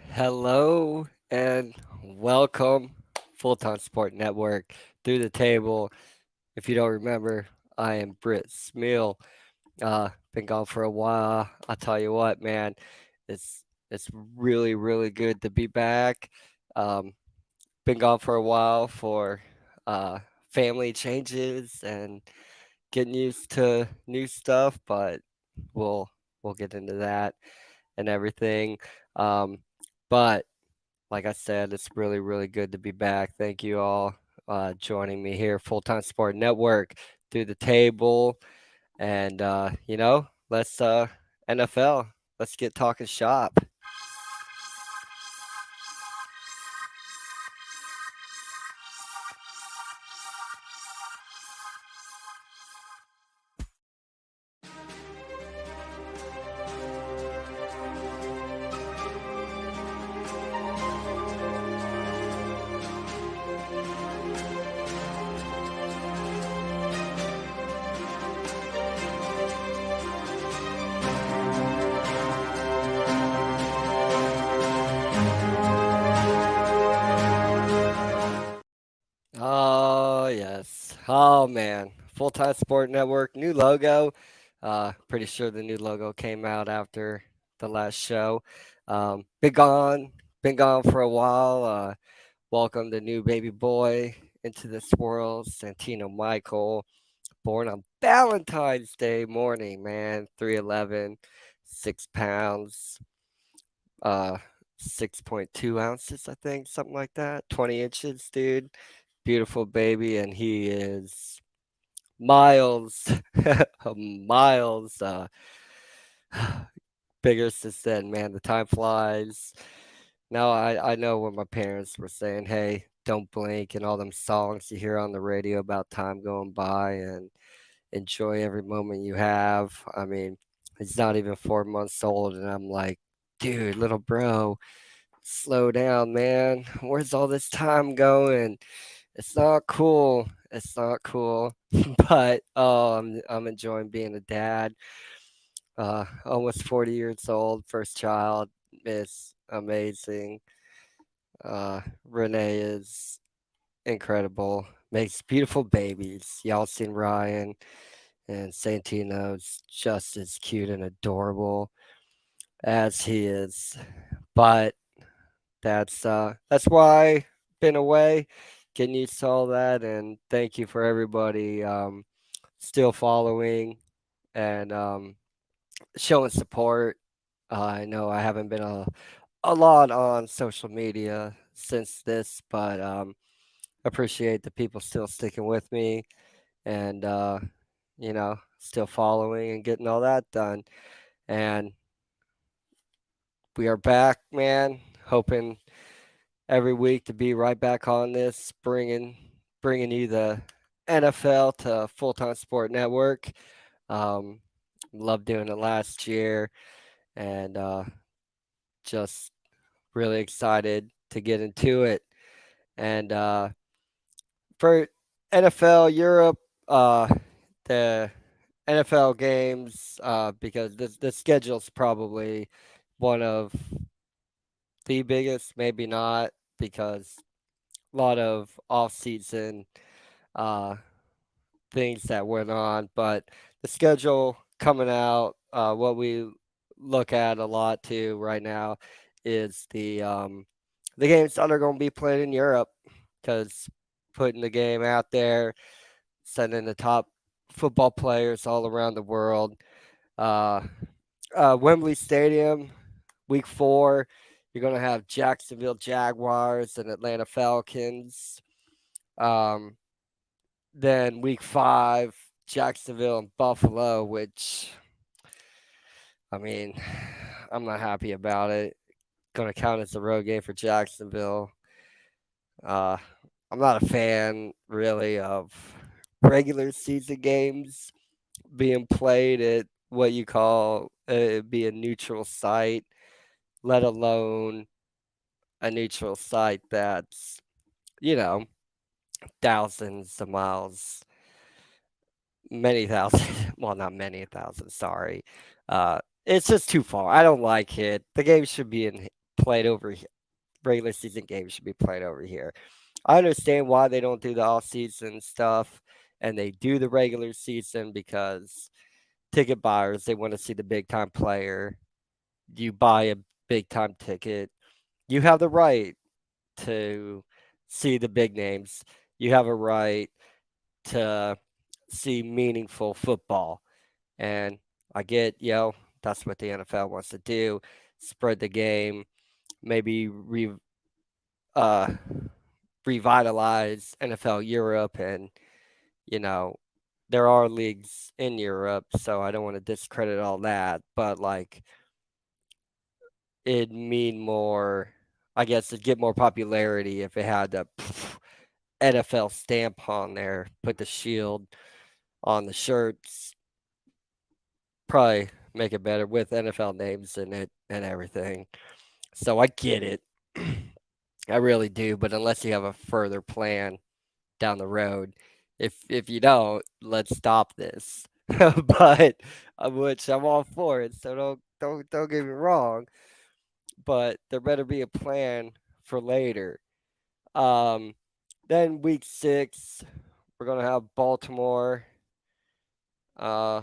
Hello and welcome, Full Time Sport Network, through the table. If you don't remember, I am Britt Smeal. Been gone for a while. I tell you what, man, it's really good to be back. Um, been gone for a while for uh, family changes and getting used to new stuff, but we'll we'll get into that and everything. Um, but like I said, it's really good to be back. Thank you all joining me here, Full Time Sport Network, through the table, and let's NFL. Let's get talking shop. Oh yes. Oh man. Full Time Sport Network, new logo. Pretty sure the new logo came out after the last show. Been gone, been gone for a while. Welcome the new baby boy into this world, Santino Michael, born on Valentine's Day morning, man. 3'11", 6 pounds, uh, 6.2 ounces, I think, something like that. 20 inches, dude. Beautiful baby, and he is miles, miles bigger since then, man. The time flies. Now I know when my parents were saying, "Hey, don't blink," and all them songs you hear on the radio about time going by and enjoy every moment you have. I mean, he's not even 4 months old, and I'm like, dude, little bro, slow down, man. Where's all this time going? It's not cool. It's not cool. But oh, I'm enjoying being a dad. Almost 40 years old, first child. It's amazing. Renee is incredible. Makes beautiful babies. Y'all seen Ryan and Santino's just as cute and adorable as he is. But that's why been away, getting used to all that, and thank you for everybody still following and showing support. I know I haven't been a lot on social media since this, but appreciate the people still sticking with me and still following and getting all that done. And we are back, man. Hoping every week to be right back on this, bringing you the NFL to Full Time Sport Network. Um, Loved doing it last year, and just really excited to get into it. And for NFL Europe, the NFL games, because the schedule's probably one of the biggest, maybe not, because a lot of off-season uh, things that went on, but the schedule coming out, what we look at a lot too right now is the games that are going to be played in Europe, because putting the game out there, sending the top football players all around the world. Uh, Wembley Stadium, week 4, you're going to have Jacksonville Jaguars and Atlanta Falcons. Um, then week 5, Jacksonville and Buffalo, which, I mean, I'm not happy about it. Going to count as a road game for Jacksonville. Uh, I'm not a fan really of regular season games being played at what you call be a neutral site, let alone a neutral site that's, you know, thousands of miles, many thousands, well, not many thousands, sorry. It's just too far. I don't like it. The game should be in played over here. Regular season games should be played over here. I understand why they don't do the off season stuff and they do the regular season because ticket buyers, they want to see the big time player. You buy a big time ticket, you have the right to see the big names. You have a right to see meaningful football. And I get, that's what the NFL wants to do, spread the game, maybe uh, revitalize NFL Europe. And, you know, there are leagues in Europe, so I don't want to discredit all that. But, like, it'd mean more, I guess it'd get more popularity if it had the NFL stamp on there, put the shield on the shirts, probably make it better with NFL names in it and everything. So I get it. I really do, but unless you have a further plan down the road, if you don't, let's stop this. But which I'm all for it, so don't get me wrong, but there better be a plan for later. Um, then week 6, we're gonna have Baltimore, uh,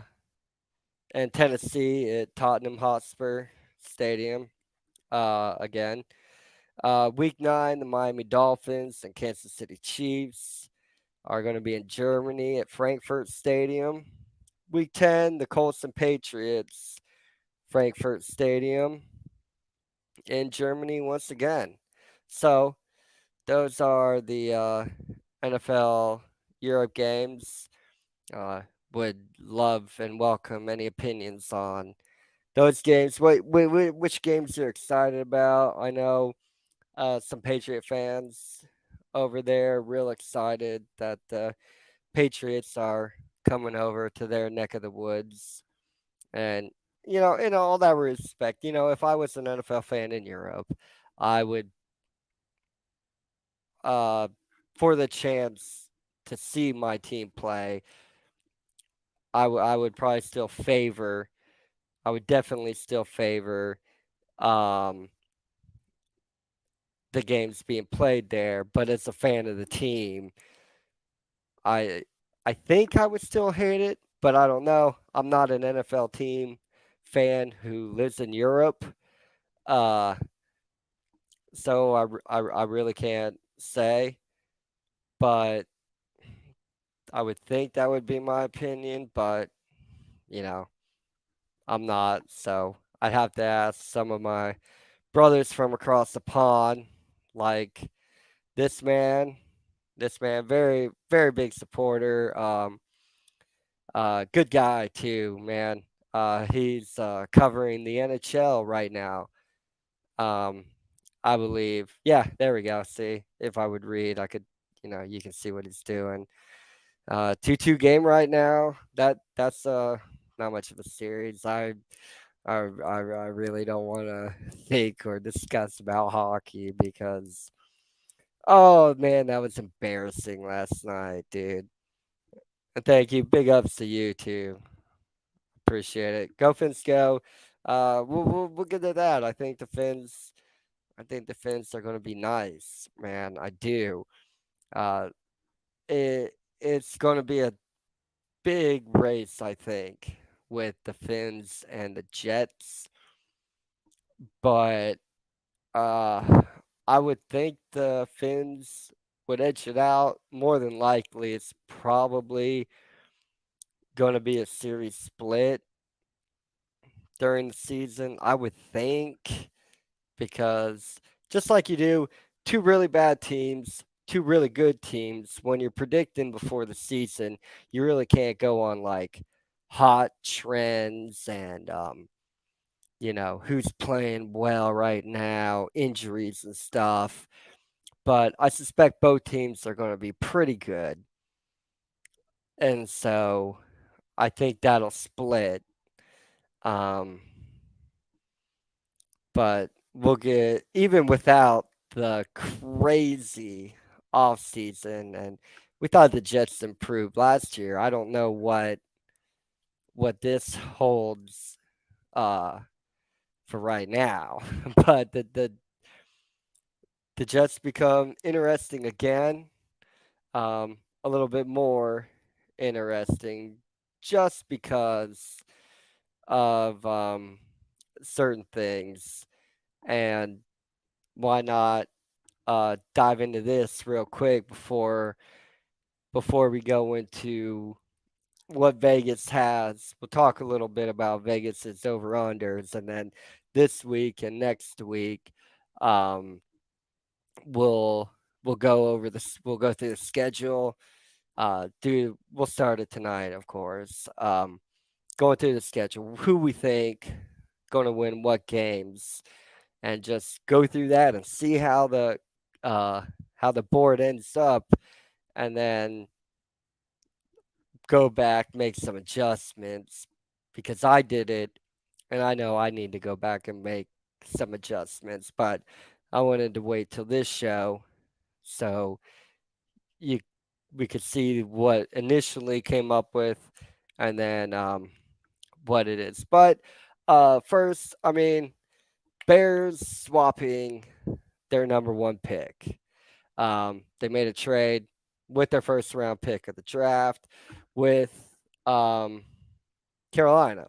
and Tennessee at Tottenham Hotspur Stadium, again. Week 9, the Miami Dolphins and Kansas City Chiefs are going to be in Germany at Frankfurt Stadium. Week 10, the Colts and Patriots, Frankfurt Stadium in Germany once again. So those are the NFL Europe games. Uh, would love and welcome any opinions on those games. Which games you're excited about? I know some Patriot fans over there real excited that the Patriots are coming over to their neck of the woods. And, in all that respect, if I was an NFL fan in Europe, I would, uh, for the chance to see my team play, I would probably still favor, I would definitely still favor um, the games being played there. But as a fan of the team, I I think I would still hate it, but I don't know. I'm not an NFL team fan who lives in Europe, uh, so I really can't say. But I would think that would be my opinion. But you know, I'm not. So I'd have to ask some of my brothers from across the pond, like this man. This man, very very big supporter. Good guy too, man. He's covering the NHL right now. Um, I believe. Yeah, there we go. See, if I would read, I could. You can see what he's doing. 2-2 game right now. That's not much of a series. I really don't want to think or discuss about hockey because oh man, that was embarrassing last night, dude. And thank you. Big ups to you too. Appreciate it. Go Fins, go. We'll get to that. I think the Fins are going to be nice, man. I do. Uh, it's going to be a big race, I think, with the Fins and the Jets. But I would think the Fins would edge it out. More than likely, it's probably going to be a series split during the season. I would think because just like you do, two really bad teams, two really good teams, when you're predicting before the season, you really can't go on like hot trends and who's playing well right now, injuries and stuff. But I suspect both teams are going to be pretty good. And so I think that'll split. Um, but we'll get even without the crazy off season, and we thought the Jets improved last year. I don't know what this holds uh for right now. But the Jets become interesting again, a little bit more interesting, just because of certain things. And why not dive into this real quick before we go into what Vegas has. We'll talk a little bit about Vegas's over unders, and then this week and next week, um, we'll we'll go over this. We'll go through the schedule. We'll start it tonight, of course. Going through the schedule, who we think going to win what games, and just go through that and see uh, how the board ends up, and then go back, make some adjustments because I did it, and I know I need to go back and make some adjustments, but I wanted to wait till this show so you we could see what initially came up with, and then what it is. But first, I mean, Bears swapping their number one pick. They made a trade with their first round pick of the draft with um, Carolina.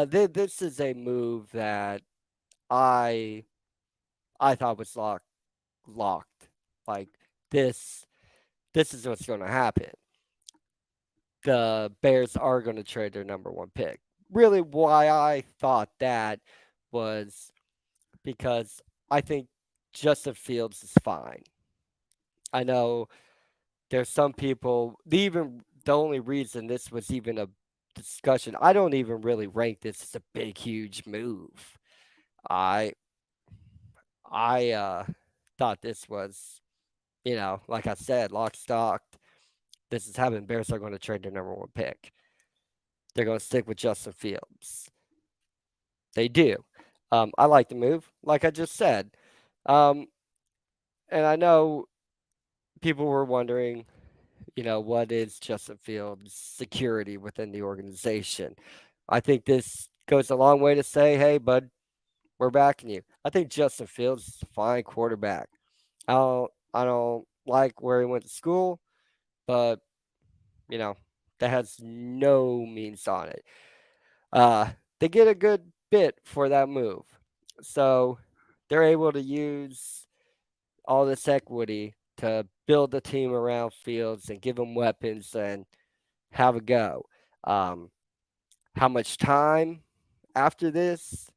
This is a move that I I thought was locked. Like this this is what's going to happen. The Bears are going to trade their number one pick. Really, why I thought that was because I think Justin Fields is fine. I know there's some people, the only reason this was even a discussion, I don't even really rank this as a big, huge move. I I thought this was, like I said, lock stock. This is happening. Bears are going to trade their number one pick. They're going to stick with Justin Fields. They do. I like the move, like I just said. Um, and I know people were wondering, what is Justin Fields' security within the organization? I think this goes a long way to say, hey, bud, we're backing you. I think Justin Fields is a fine quarterback. I don't like where he went to school, but you know, that has no means on it. Uh, they get a good bit for that move. So they're able to use all this equity to build a team around Fields and give him weapons and have a go. Um, how much time after this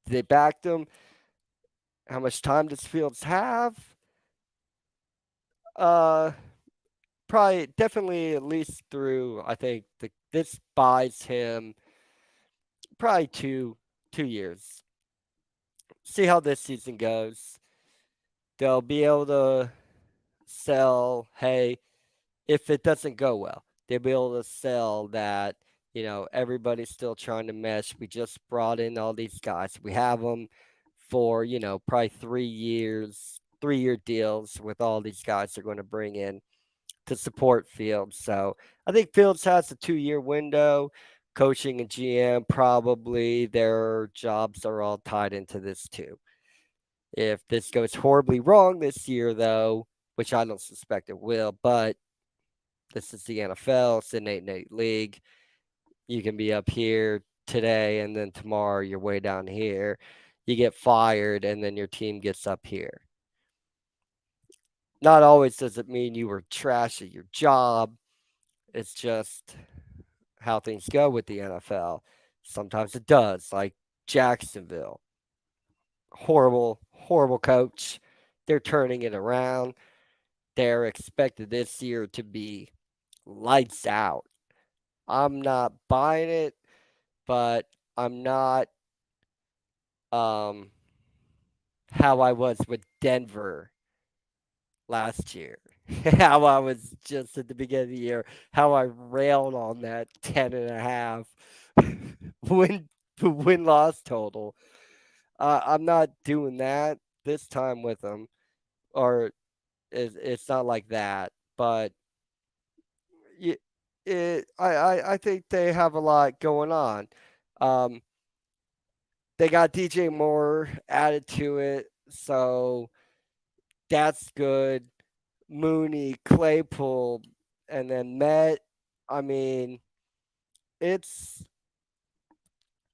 they backed him? How much time does Fields have? Uh, Probably, definitely at least through. I think this buys him probably 2 years. See how this season goes. They'll be able to sell. Hey, if it doesn't go well, they'll be able to sell that. Everybody's still trying to mesh. We just brought in all these guys. We have them for probably 3 years, 3-year deals with all these guys they're going to bring in to support Fields. So I think Fields has a 2-year window. Coaching and GM, probably their jobs are all tied into this too. If this goes horribly wrong this year, though, which I don't suspect it will, but this is the NFL, it's an 8-8 league. You can be up here today and then tomorrow you're way down here. You get fired and then your team gets up here. Not always does it mean you were trash at your job. It's just how things go with the NFL. Sometimes it does, like Jacksonville. Horrible, horrible coach. They're turning it around. They're expected this year to be lights out. I'm not buying it, but I'm not um how I was with Denver last year. How I was just at the beginning of the year, how I railed on that 10.5 win win loss total. I'm not doing that this time with them, or it's not like that. But y- I think they have a lot going on. Um, They got DJ Moore added to it, so that's good. Mooney, Claypool, and then Met. I mean, it's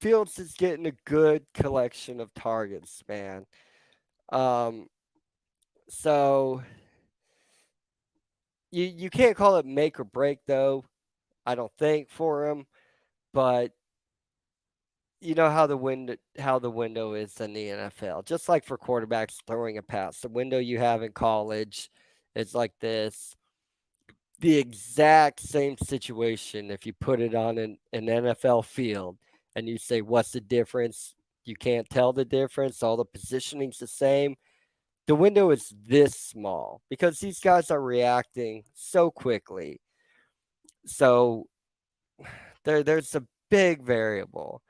Fields is getting a good collection of targets, man. Um, so you can't call it make or break though. I don't think for him, but you know how the window is in the NFL. Just like for quarterbacks throwing a pass, the window you have in college is like this. The exact same situation if you put it on an NFL field and you say, what's the difference? You can't tell the difference. All the positioning's the same. The window is this small because these guys are reacting so quickly. So there's a big variable,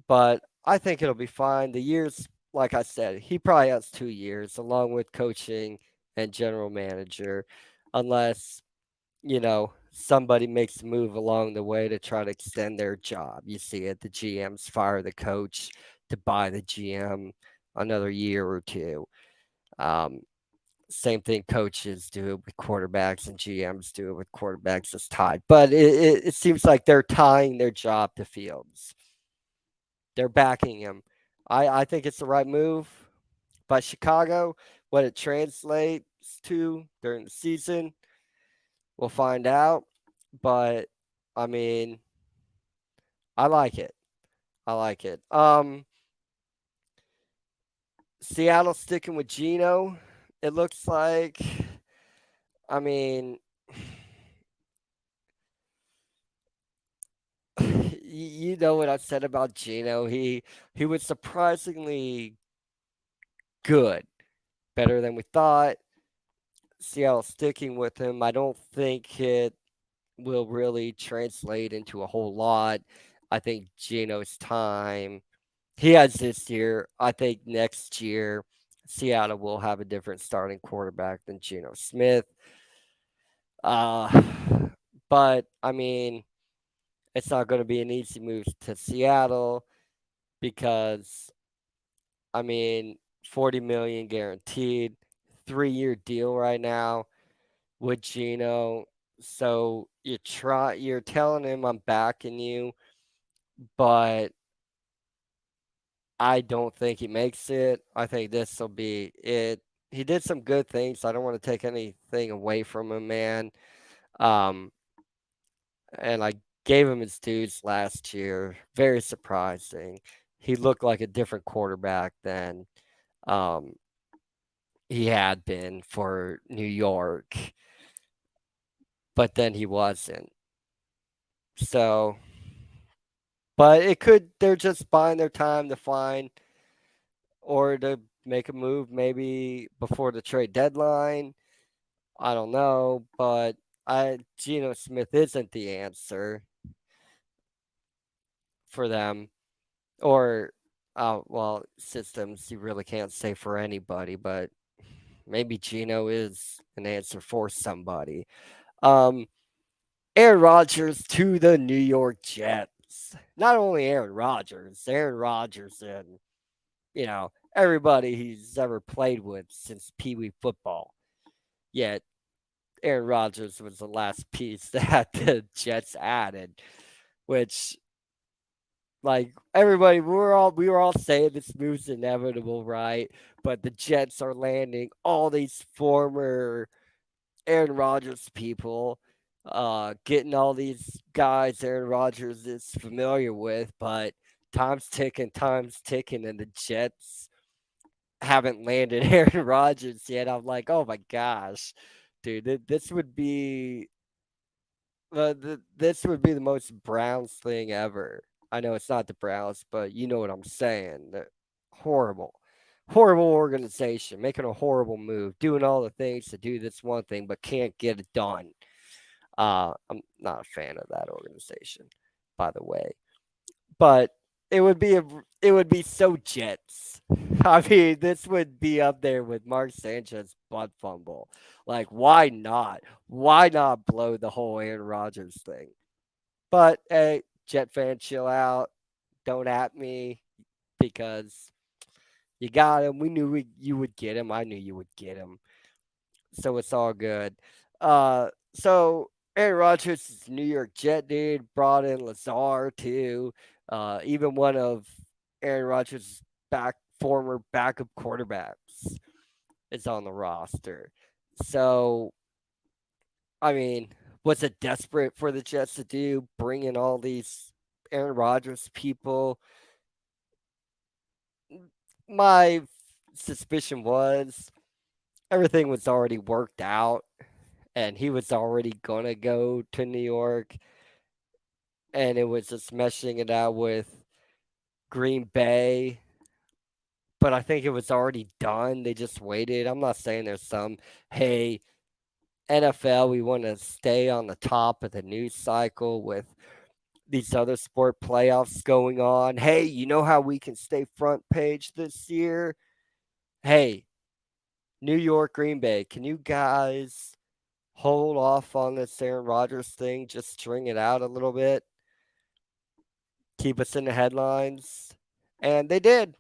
but I think it'll be fine. The years, like I said, he probably has 2 years along with coaching and general manager, unless somebody makes a move along the way to try to extend their job. You see it, the GMs fire the coach to buy the GM another year or two. Um, Same thing coaches do with quarterbacks and GMs do with quarterbacks is tied. But it seems like they're tying their job to Fields. They're backing him. I think it's the right move by Chicago. What it translates to during the season, we'll find out. But I mean, I like it. I like it. Seattle sticking with Geno. It looks like. I mean, you know what I said about Geno. He was surprisingly good, better than we thought. Seattle sticking with him. I don't think it will really translate into a whole lot. I think Geno's time he has this year. I think next year Seattle will have a different starting quarterback than Geno Smith. Uh, but I mean, it's not going to be an easy move to Seattle because I mean, 40 million guaranteed, 3-year deal right now with Geno. So you're telling him I'm backing you, but I don't think he makes it. I think this will be it. He did some good things. I don't want to take anything away from him, man. Um, and I gave him his dues last year. Very surprising. He looked like a different quarterback than um, he had been for New York, but then he wasn't. So, but they're just buying their time to find or to make a move maybe before the trade deadline. I don't know, but Geno Smith isn't the answer for them. Or well, systems you really can't say for anybody, but maybe Geno is an answer for somebody. Um Aaron Rodgers to the New York Jets. Not only Aaron Rodgers and everybody he's ever played with since Pee Wee football. Yet Aaron Rodgers was the last piece that the Jets added, which like everybody we were all saying this move's inevitable, right? But the Jets are landing all these former Aaron Rodgers people, getting all these guys Aaron Rodgers is familiar with, but time's ticking, and the Jets haven't landed Aaron Rodgers yet. I'm like, oh my gosh, dude, this would be this would be the most Browns thing ever. I know it's not the Browns, but you know what I'm saying. Horrible, horrible organization, making a horrible move, doing all the things to do this one thing, but can't get it done. I'm not a fan of that organization, by the way. But it would be so Jets. I mean, this would be up there with Mark Sanchez butt fumble. Like, why not? Why not blow the whole Aaron Rodgers thing? But hey, Jet fan, chill out. Don't at me. because you got him. We knew you would get him. I knew you would get him. So it's all good. So Aaron Rodgers is a New York Jet dude. Brought in Lazar too. Even one of Aaron Rodgers' former backup quarterbacks is on the roster. So I mean, what's it desperate for the Jets to do? Bring in all these Aaron Rodgers people. My suspicion was everything was already worked out and he was already going to go to New York and it was just meshing it out with Green Bay. But I think it was already done. They just waited. I'm not saying there's some, hey, NFL, we want to stay on the top of the news cycle with these other sport playoffs going on. Hey, you know how we can stay front page this year? Hey, New York, Green Bay, can you guys hold off on this Aaron Rodgers thing? Just string it out a little bit, keep us in the headlines. And they did.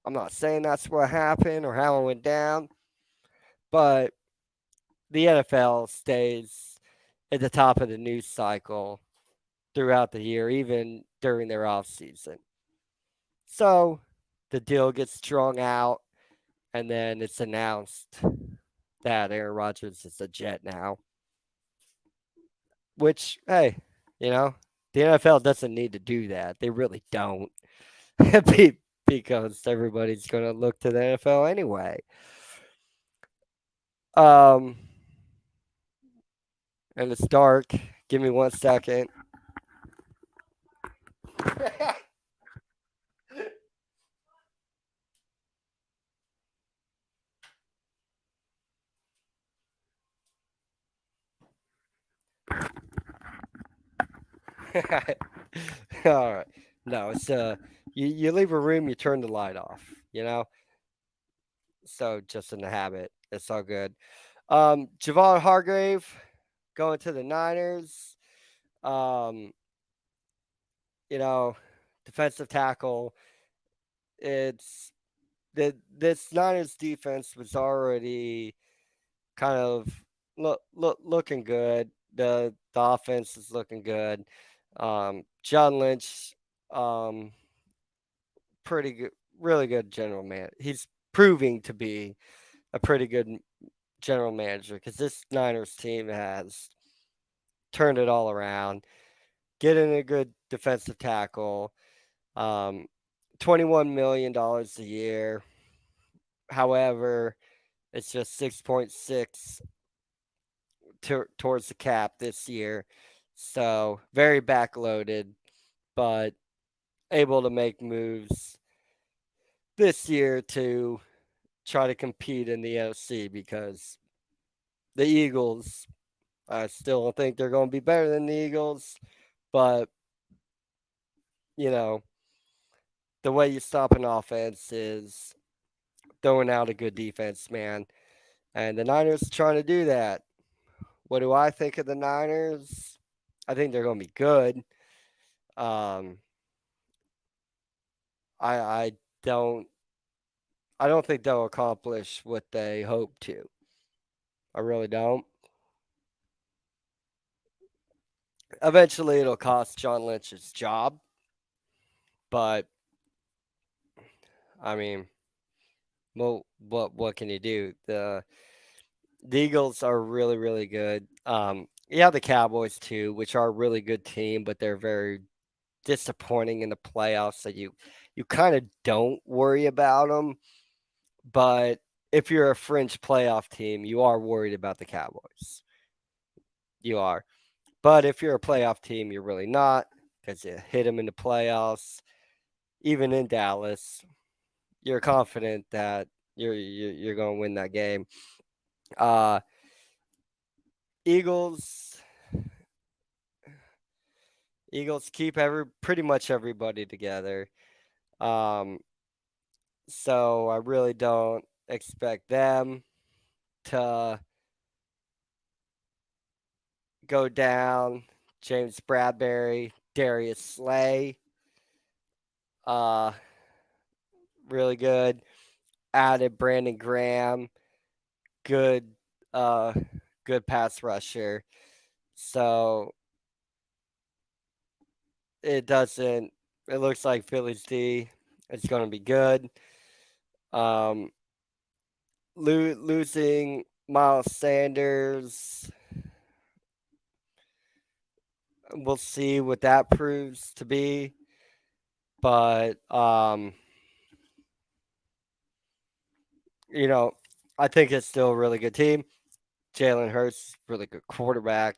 I'm not saying that's what happened or how it went down, but the NFL stays at the top of the news cycle throughout the year, even during their off season. So the deal gets strung out, and then it's announced that Aaron Rodgers is a Jet now. Which, hey, you know, the NFL doesn't need to do that. They really don't, because everybody's going to look to the NFL anyway. Um, and it's dark. Give me 1 second. All right. No, it's you leave a room, you turn the light off, you know? So just in the habit. It's all good. Javon Hargrave going to the Niners. Um, you know, defensive tackle. It's this Niners defense was already kind of looking good. The offense is looking good. John Lynch, um, pretty good, really good general man. He's proving to be a pretty good general manager because this Niners team has turned it all around. Getting a good defensive tackle, um, $21 million a year. However, it's just 6.6 towards the cap this year, so very backloaded, but able to make moves this year to try to compete in the NFC because the Eagles, I still don't think they're going to be better than the Eagles, but you know, the way you stop an offense is throwing out a good defense, man. And the Niners trying to do that. What do I think of the Niners? I think they're going to be good. Um, I don't I don't think they'll accomplish what they hope to. I really don't. Eventually, it'll cost John Lynch's job, but I mean, well, what can you do? The Eagles are really really good. Yeah, the Cowboys too, which are a really good team, but they're very disappointing in the playoffs. So you kind of don't worry about them, but if you're a fringe playoff team, you are worried about the Cowboys. You are. But if you're a playoff team, you're really not because you hit them in the playoffs. Even in Dallas, you're confident that you're going to win that game. Uh, Eagles, Eagles keep pretty much everybody together. Um, so I really don't expect them to go down. James Bradbury, Darius Slay. Uh, really good. Added Brandon Graham, good, uh, good pass rusher. So it doesn't. It looks like Philly's D is going to be good. Um, losing Miles Sanders, we'll see what that proves to be. But you know, I think it's still a really good team. Jalen Hurts, really good quarterback.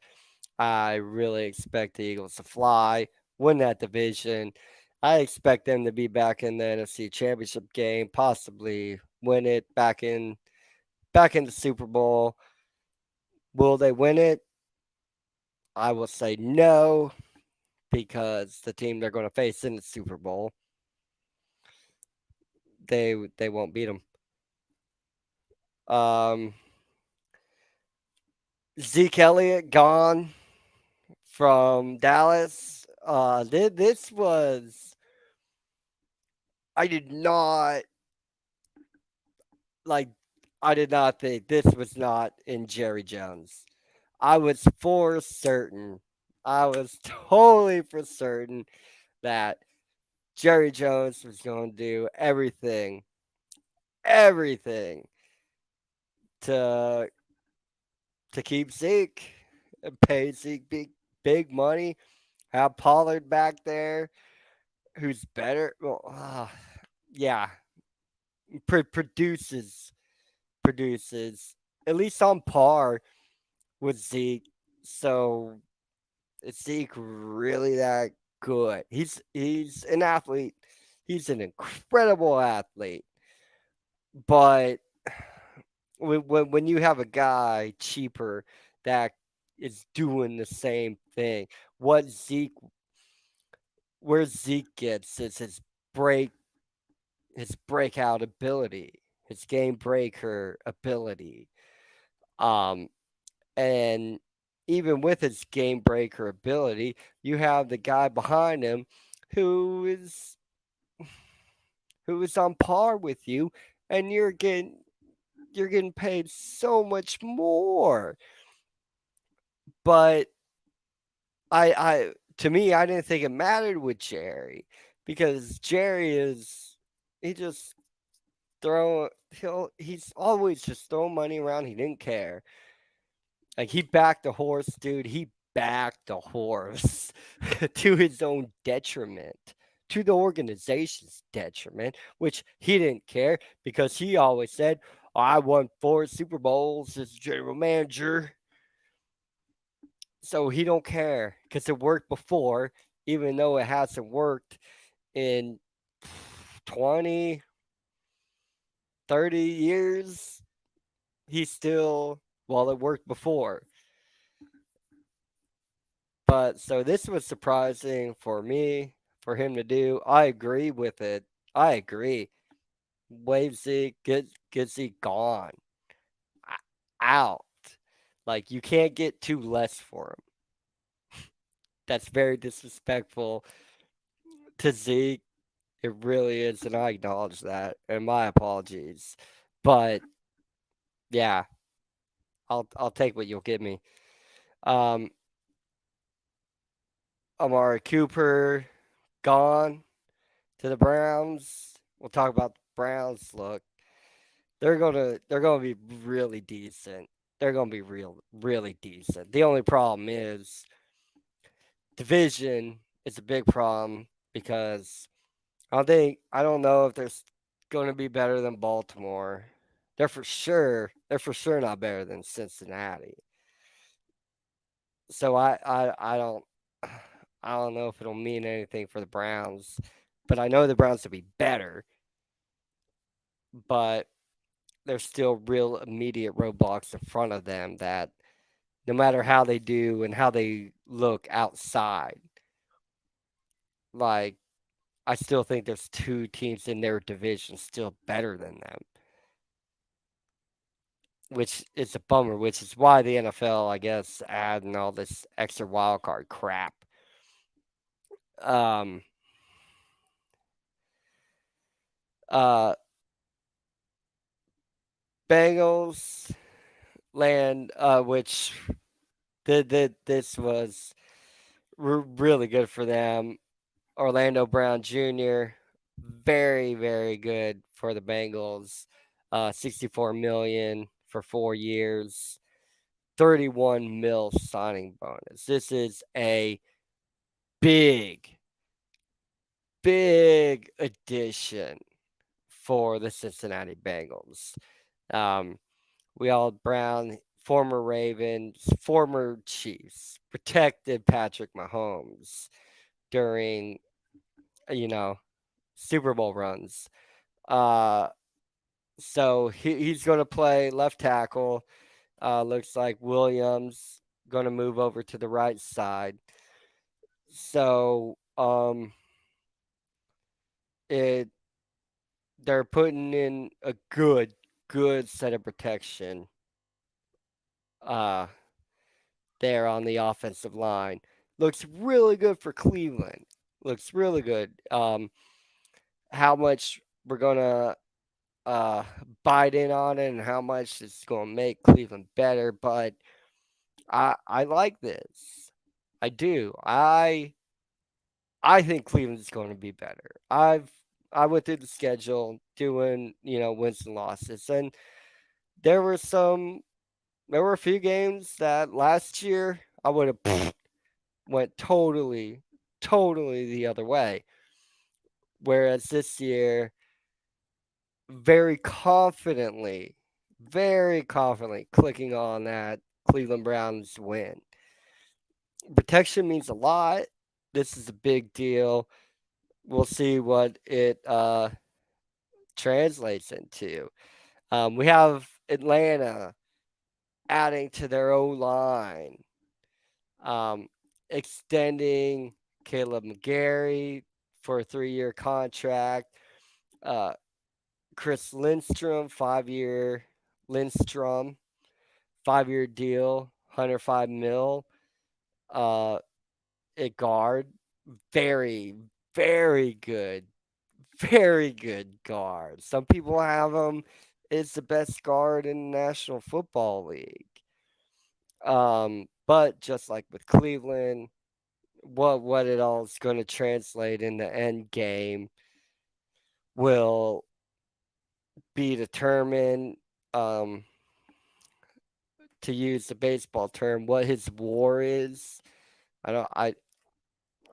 I really expect the Eagles to fly, win that division. I expect them to be back in the NFC Championship game, possibly win it back in the Super Bowl. Will they win it? I will say no because the team they're going to face in the Super Bowl, they won't beat them. Um, Zeke Elliott gone from Dallas. This was I did not like. I did not think this was not in Jerry Jones. I was for certain. I was totally for certain that Jerry Jones was going to do everything to keep Zeke and pay Zeke big money. Have Pollard back there, who's better. Well, yeah, produces at least on par with Zeke. So is Zeke really that good? He's an athlete. He's an incredible athlete. But when you have a guy cheaper that is doing the same thing, what Zeke where Zeke gets is his breakout ability, his game breaker ability. Um, and even with his game breaker ability, you have the guy behind him who is who is on par with you, and you're getting paid so much more. But I to me, I didn't think it mattered with Jerry because Jerry is he just he's always just throwing money around. He didn't care. Like he backed the horse, dude. He backed the horse to his own detriment, to the organization's detriment, which he didn't care because he always said, I won 4 Super Bowls as general manager. So he don't care because it worked before, even though it hasn't worked in 20, 30 years. He still, well, it worked before. But so this was surprising for me, for him to do. I agree with it. I agree. Wave Zeke, get Zeke gone. Out. Like, you can't get two less for him. That's very disrespectful to Zeke. It really is, and I acknowledge that. And my apologies. But yeah, I'll take what you'll give me. Um, Amari Cooper gone to the Browns. We'll talk about the Browns. Look, they're gonna be really decent. They're gonna be really decent. The only problem is division is a big problem because I don't know if they're going to be better than Baltimore. They're for sure not better than Cincinnati. So I don't I don't know if it'll mean anything for the Browns, but I know the Browns will be better, but there's still real immediate roadblocks in front of them that no matter how they do and how they look outside, like I still think there's two teams in their division still better than them, which is a bummer, which is why the NFL, I guess, adding all this extra wild card crap. Um, Uh, Bengals land, which this was really good for them. Orlando Brown Jr. Very, very good for the Bengals. 64 million for 4 years, 31 mil signing bonus. This is a big, big addition for the Cincinnati Bengals. Um, we all Brown, former Ravens, former Chiefs, protected Patrick Mahomes during, you know, Super Bowl runs. Uh, so he's going to play left tackle. Looks like Williams going to move over to the right side. So it they're putting in a good set of protection uh there on the offensive line. Looks really good for Cleveland. Looks really good. How much we're gonna uh bite in on it and how much it's gonna make Cleveland better, but I like this. I do. I think Cleveland's going to be better. I went through the schedule doing, wins and losses, and there were some there were a few games that last year I would have went totally the other way. Whereas this year, very confidently, very confidently clicking on that Cleveland Browns win. Protection means a lot. This is a big deal. We'll see what it translates into. We have Atlanta adding to their O line, um, extending Caleb McGarry for a 3-year contract. Uh, Chris Lindstrom, Lindstrom, 5-year deal, 105 mil. Uh, at guard, very, very good guard. Some people have him as the best guard in the National Football League. But just like with Cleveland, what it all is going to translate in the end game will be determined. Um, to use the baseball term, what his WAR is. I don't I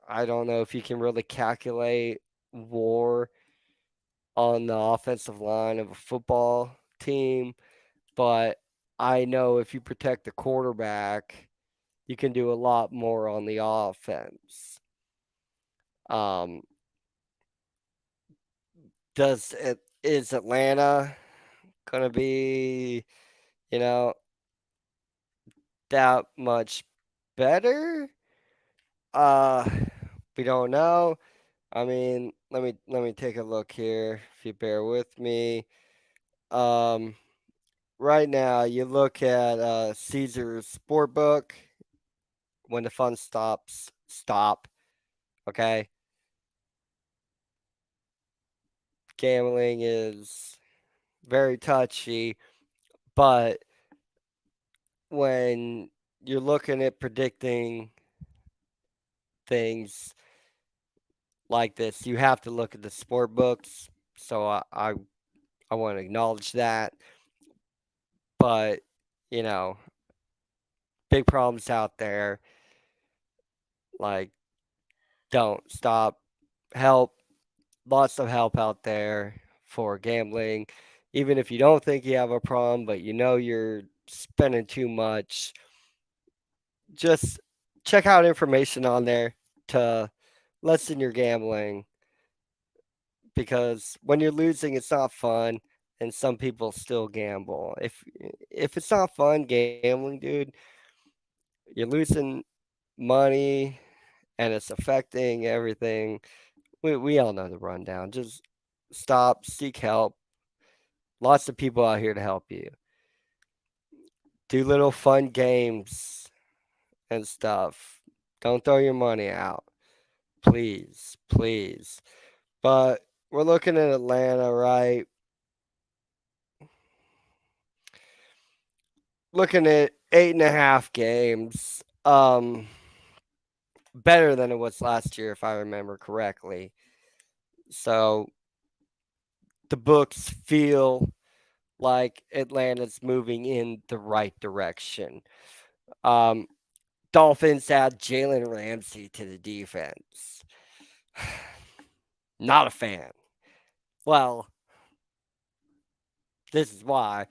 I don't know if you can really calculate WAR on the offensive line of a football team, but I know if you protect the quarterback, you can do a lot more on the offense. Um, is Atlanta gonna be, you know, that much better? Uh, we don't know. I mean, let me take a look here if you bear with me. Um, right now you look at Caesar's Sportbook. When the fun stops, stop. Okay, gambling is very touchy, but when you're looking at predicting things like this, you have to look at the sport books. So I want to acknowledge that, but you know, big problems out there. Like, don't stop. Help, lots of help out there for gambling. Even if you don't think you have a problem, but you know you're spending too much, just check out information on there to lessen your gambling, because when you're losing, it's not fun, and some people still gamble. If it's not fun gambling, dude, you're losing money and it's affecting everything. We all know the rundown. Just stop, seek help. Lots of people out here to help you. Do little fun games and stuff. Don't throw your money out. Please, please. But we're looking at Atlanta, right? Looking at 8.5 games. Better than it was last year, if I remember correctly. So the books feel like Atlanta's moving in the right direction. Um, Dolphins add Jalen Ramsey to the defense. Not a fan. Well, this is why.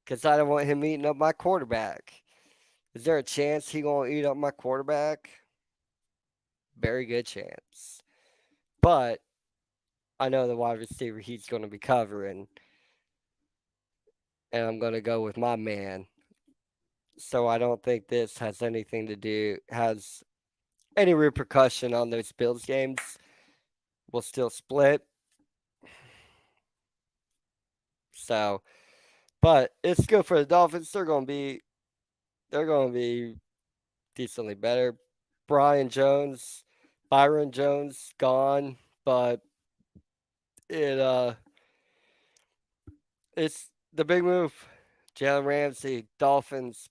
Because I don't want him eating up my quarterback. Is there a chance he gonna eat up my quarterback? Very good chance. But I know the wide receiver he's gonna be covering, and I'm gonna go with my man. So I don't think this has anything to do has any repercussion on those Bills games. We'll still split. So, but it's good for the Dolphins. They're gonna be decently better. Brian Jones, Byron Jones gone, but it it's the big move. Jalen Ramsey, Dolphins,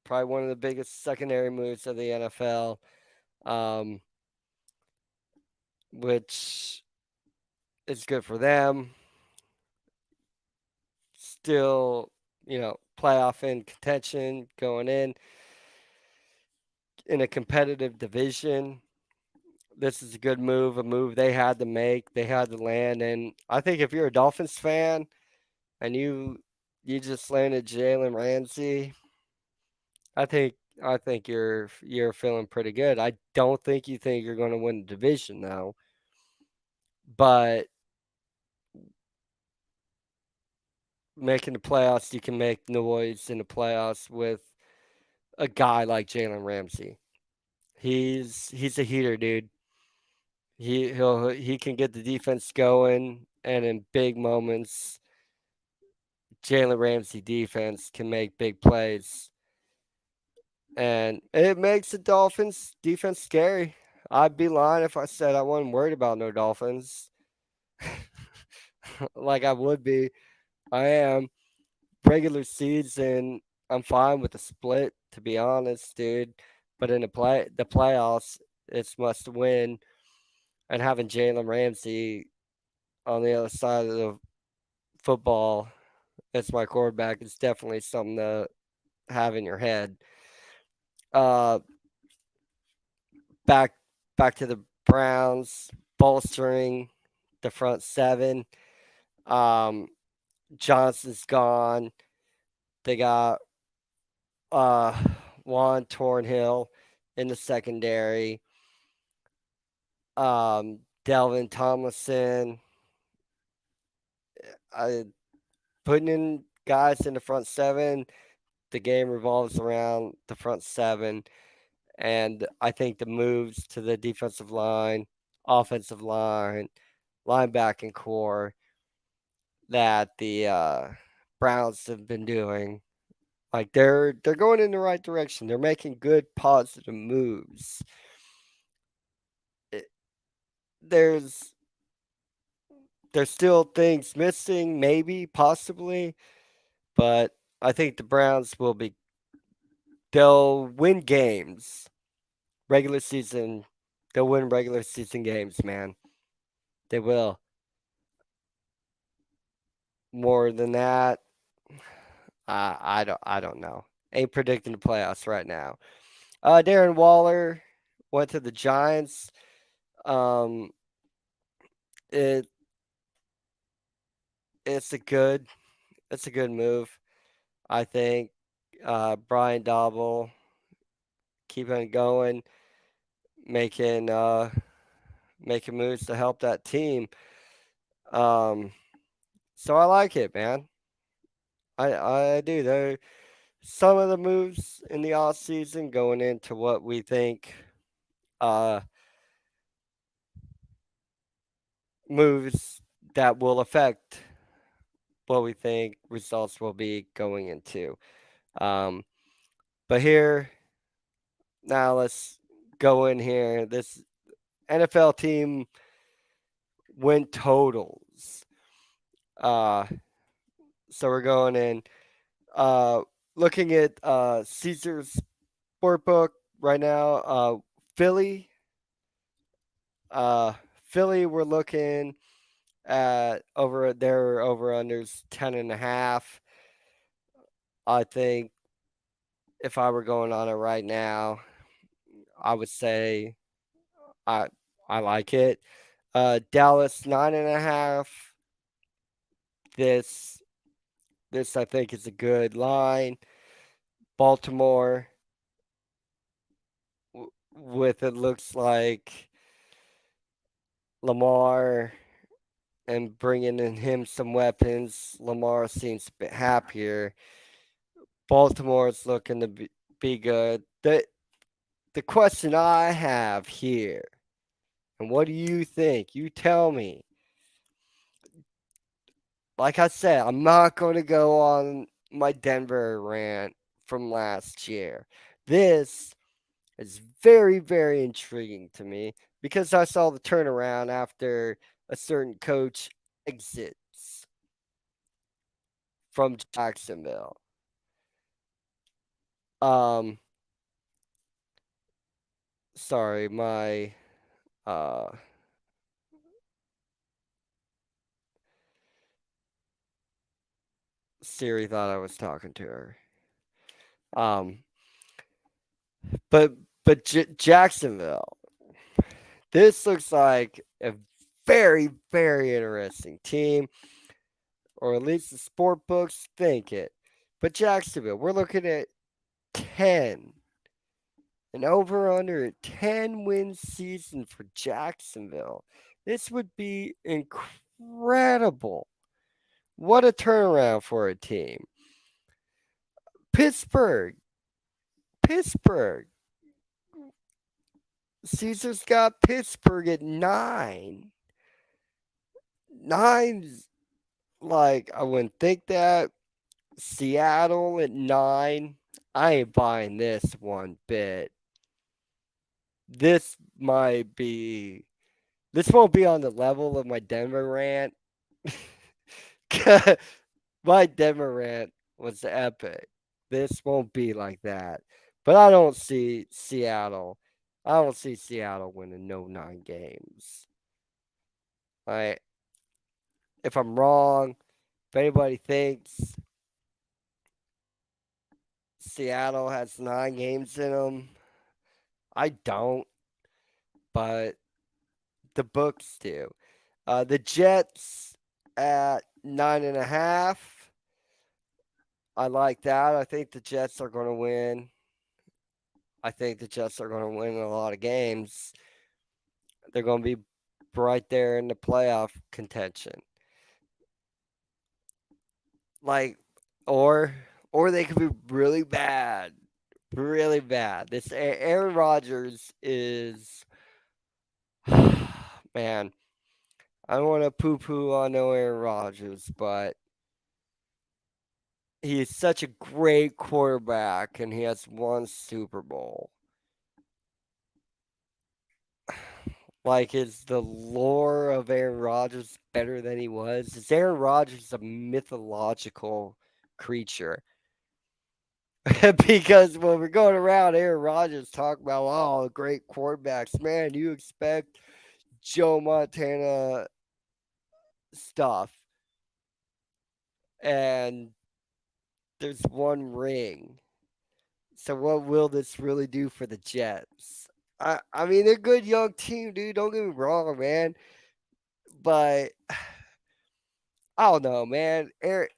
probably one of the biggest secondary moves of the NFL, um, which is good for them. Still, playoff in contention going in a competitive division. This is a good move, a move they had to make, they had to land. And I think if you're a Dolphins fan and you just landed Jalen Ramsey, I think I think you're feeling pretty good. I don't think you think you're going to win the division though, but making the playoffs, you can make noise in the playoffs with a guy like Jalen Ramsey. He's a heater, dude. He can get the defense going, and in big moments, Jalen Ramsey defense can make big plays, and it makes the Dolphins defense scary. I'd be lying if I said I wasn't worried about no Dolphins. Like I would be. I am. Regular season, I'm fine with the split, to be honest, dude. But in the playoffs, it's must win. And having Jalen Ramsey on the other side of the football as my quarterback is definitely something to have in your head. Uh, back back to the Browns bolstering the front seven. Um, Johnson's gone. They got uh, Juan Tornhill in the secondary. Delvin Tomlinson. I putting in guys in the front seven. The game revolves around the front seven, and I think the moves to the defensive line, offensive line, linebacking core that the Browns have been doing, like they're going in the right direction. They're making good positive moves. It, there's there's still things missing, maybe, possibly, but I think the Browns they'll win games. Regular season, they'll win regular season games, man. They will. More than that, I don't know. Ain't predicting the playoffs right now. Darren Waller went to the Giants. Um, it it's a good move. I think Brian Dobble keeping going, making making moves to help that team. Um, so I like it, man. I do. There some of the moves in the off season going into what we think uh moves that will affect what we think results will be going into. Um, but here now let's go in here. This NFL team win totals. Uh, so we're going in. Uh, looking at Caesar's Sportbook right now. Philly. Uh, Philly. We're looking at over their over unders 10.5. I think if I were going on it right now, I would say I I like it. Dallas 9.5. This this I think is a good line. Baltimore with it looks like Lamar and bringing in him some weapons. Lamar seems a bit happier. Baltimore's looking to be good. The question I have here, and what do you think? You tell me. Like I said, I'm not going to go on my Denver rant from last year. This is very, very intriguing to me because I saw the turnaround after a certain coach exits from Jacksonville. Um, sorry, my uh Siri thought I was talking to her. Um, but Jacksonville, this looks like a very, very interesting team, or at least the sport books think it. But Jacksonville, we're looking at 10, an over under a 10 win season for Jacksonville. This would be incredible. What a turnaround for a team. Pittsburgh, Pittsburgh. Caesar's got Pittsburgh at 9. Nine's like, I wouldn't think that. Seattle at 9. I ain't buying this one bit. This might be. This won't be on the level of my Denver rant. My Denver rant was epic. This won't be like that. But I don't see Seattle. I don't see Seattle winning no 9 games. I if I'm wrong, if anybody thinks Seattle has 9 games in them, I don't, but the books do. The Jets at 9.5. I like that. I think the Jets are going to win. I think the Jets are going to win a lot of games. They're going to be right there in the playoff contention. Like, or they could be really bad, really bad. This Aaron Rodgers is, man. I don't want to poo-poo on no Aaron Rodgers, but he is such a great quarterback, and he has won Super Bowl. Like, is the lore of Aaron Rodgers better than he was? Is Aaron Rodgers a mythological creature? Because when we're going around Aaron Rodgers talking about, oh, great quarterbacks, man, you expect Joe Montana stuff. And there's one ring. So what will this really do for the Jets? I mean, they're a good young team, dude. Don't get me wrong, man. But I don't know, man. Aaron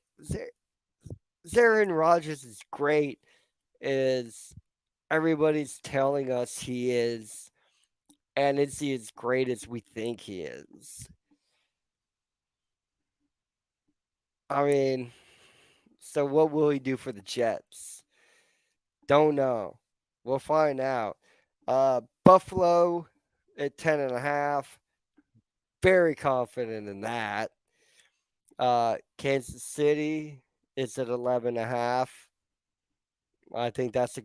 Rodgers is great, as everybody's telling us he is, and is he as great as we think he is? I mean, so what will he do for the Jets? Don't know. We'll find out. Buffalo at 10.5. Very confident in that. Kansas City is at 11.5. I think that's a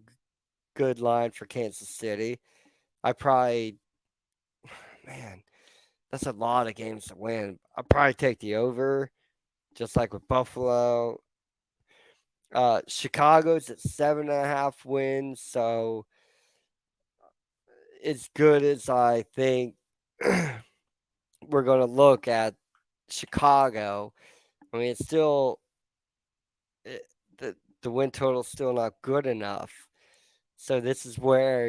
good line for Kansas City. I probably, man, That's a lot of games to win. I'd probably take the over, just like with Buffalo. Chicago's at 7.5 wins, so as good as I think we're going to look at Chicago. I mean, it's still it, the win total's still not good enough. So this is where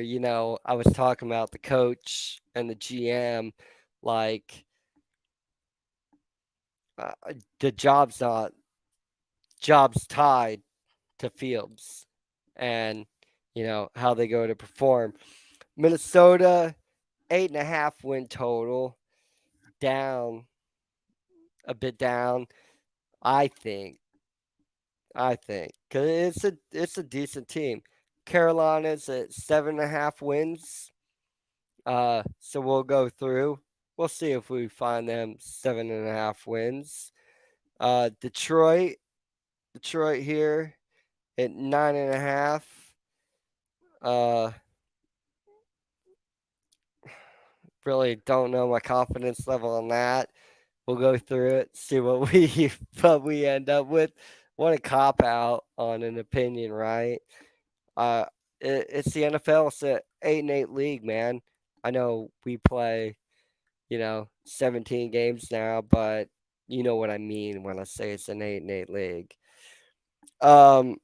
I was talking about the coach and the GM, like uh, the job's tied to Fields, and how they go to perform. Minnesota 8.5 win total, down a bit down. I think because it's a decent team. Carolina's at 7.5 wins. So we'll go through. We'll see if we find them 7.5 wins. Detroit here at 9.5. Uh, really don't know my confidence level on that. We'll go through it, see what we what we end up with. What a cop out on an opinion, right? Uh, it's the NFL. It's an 8-8 league, man. I know we play 17 games now, but you know what I mean when I say it's an 8-8 league. Um,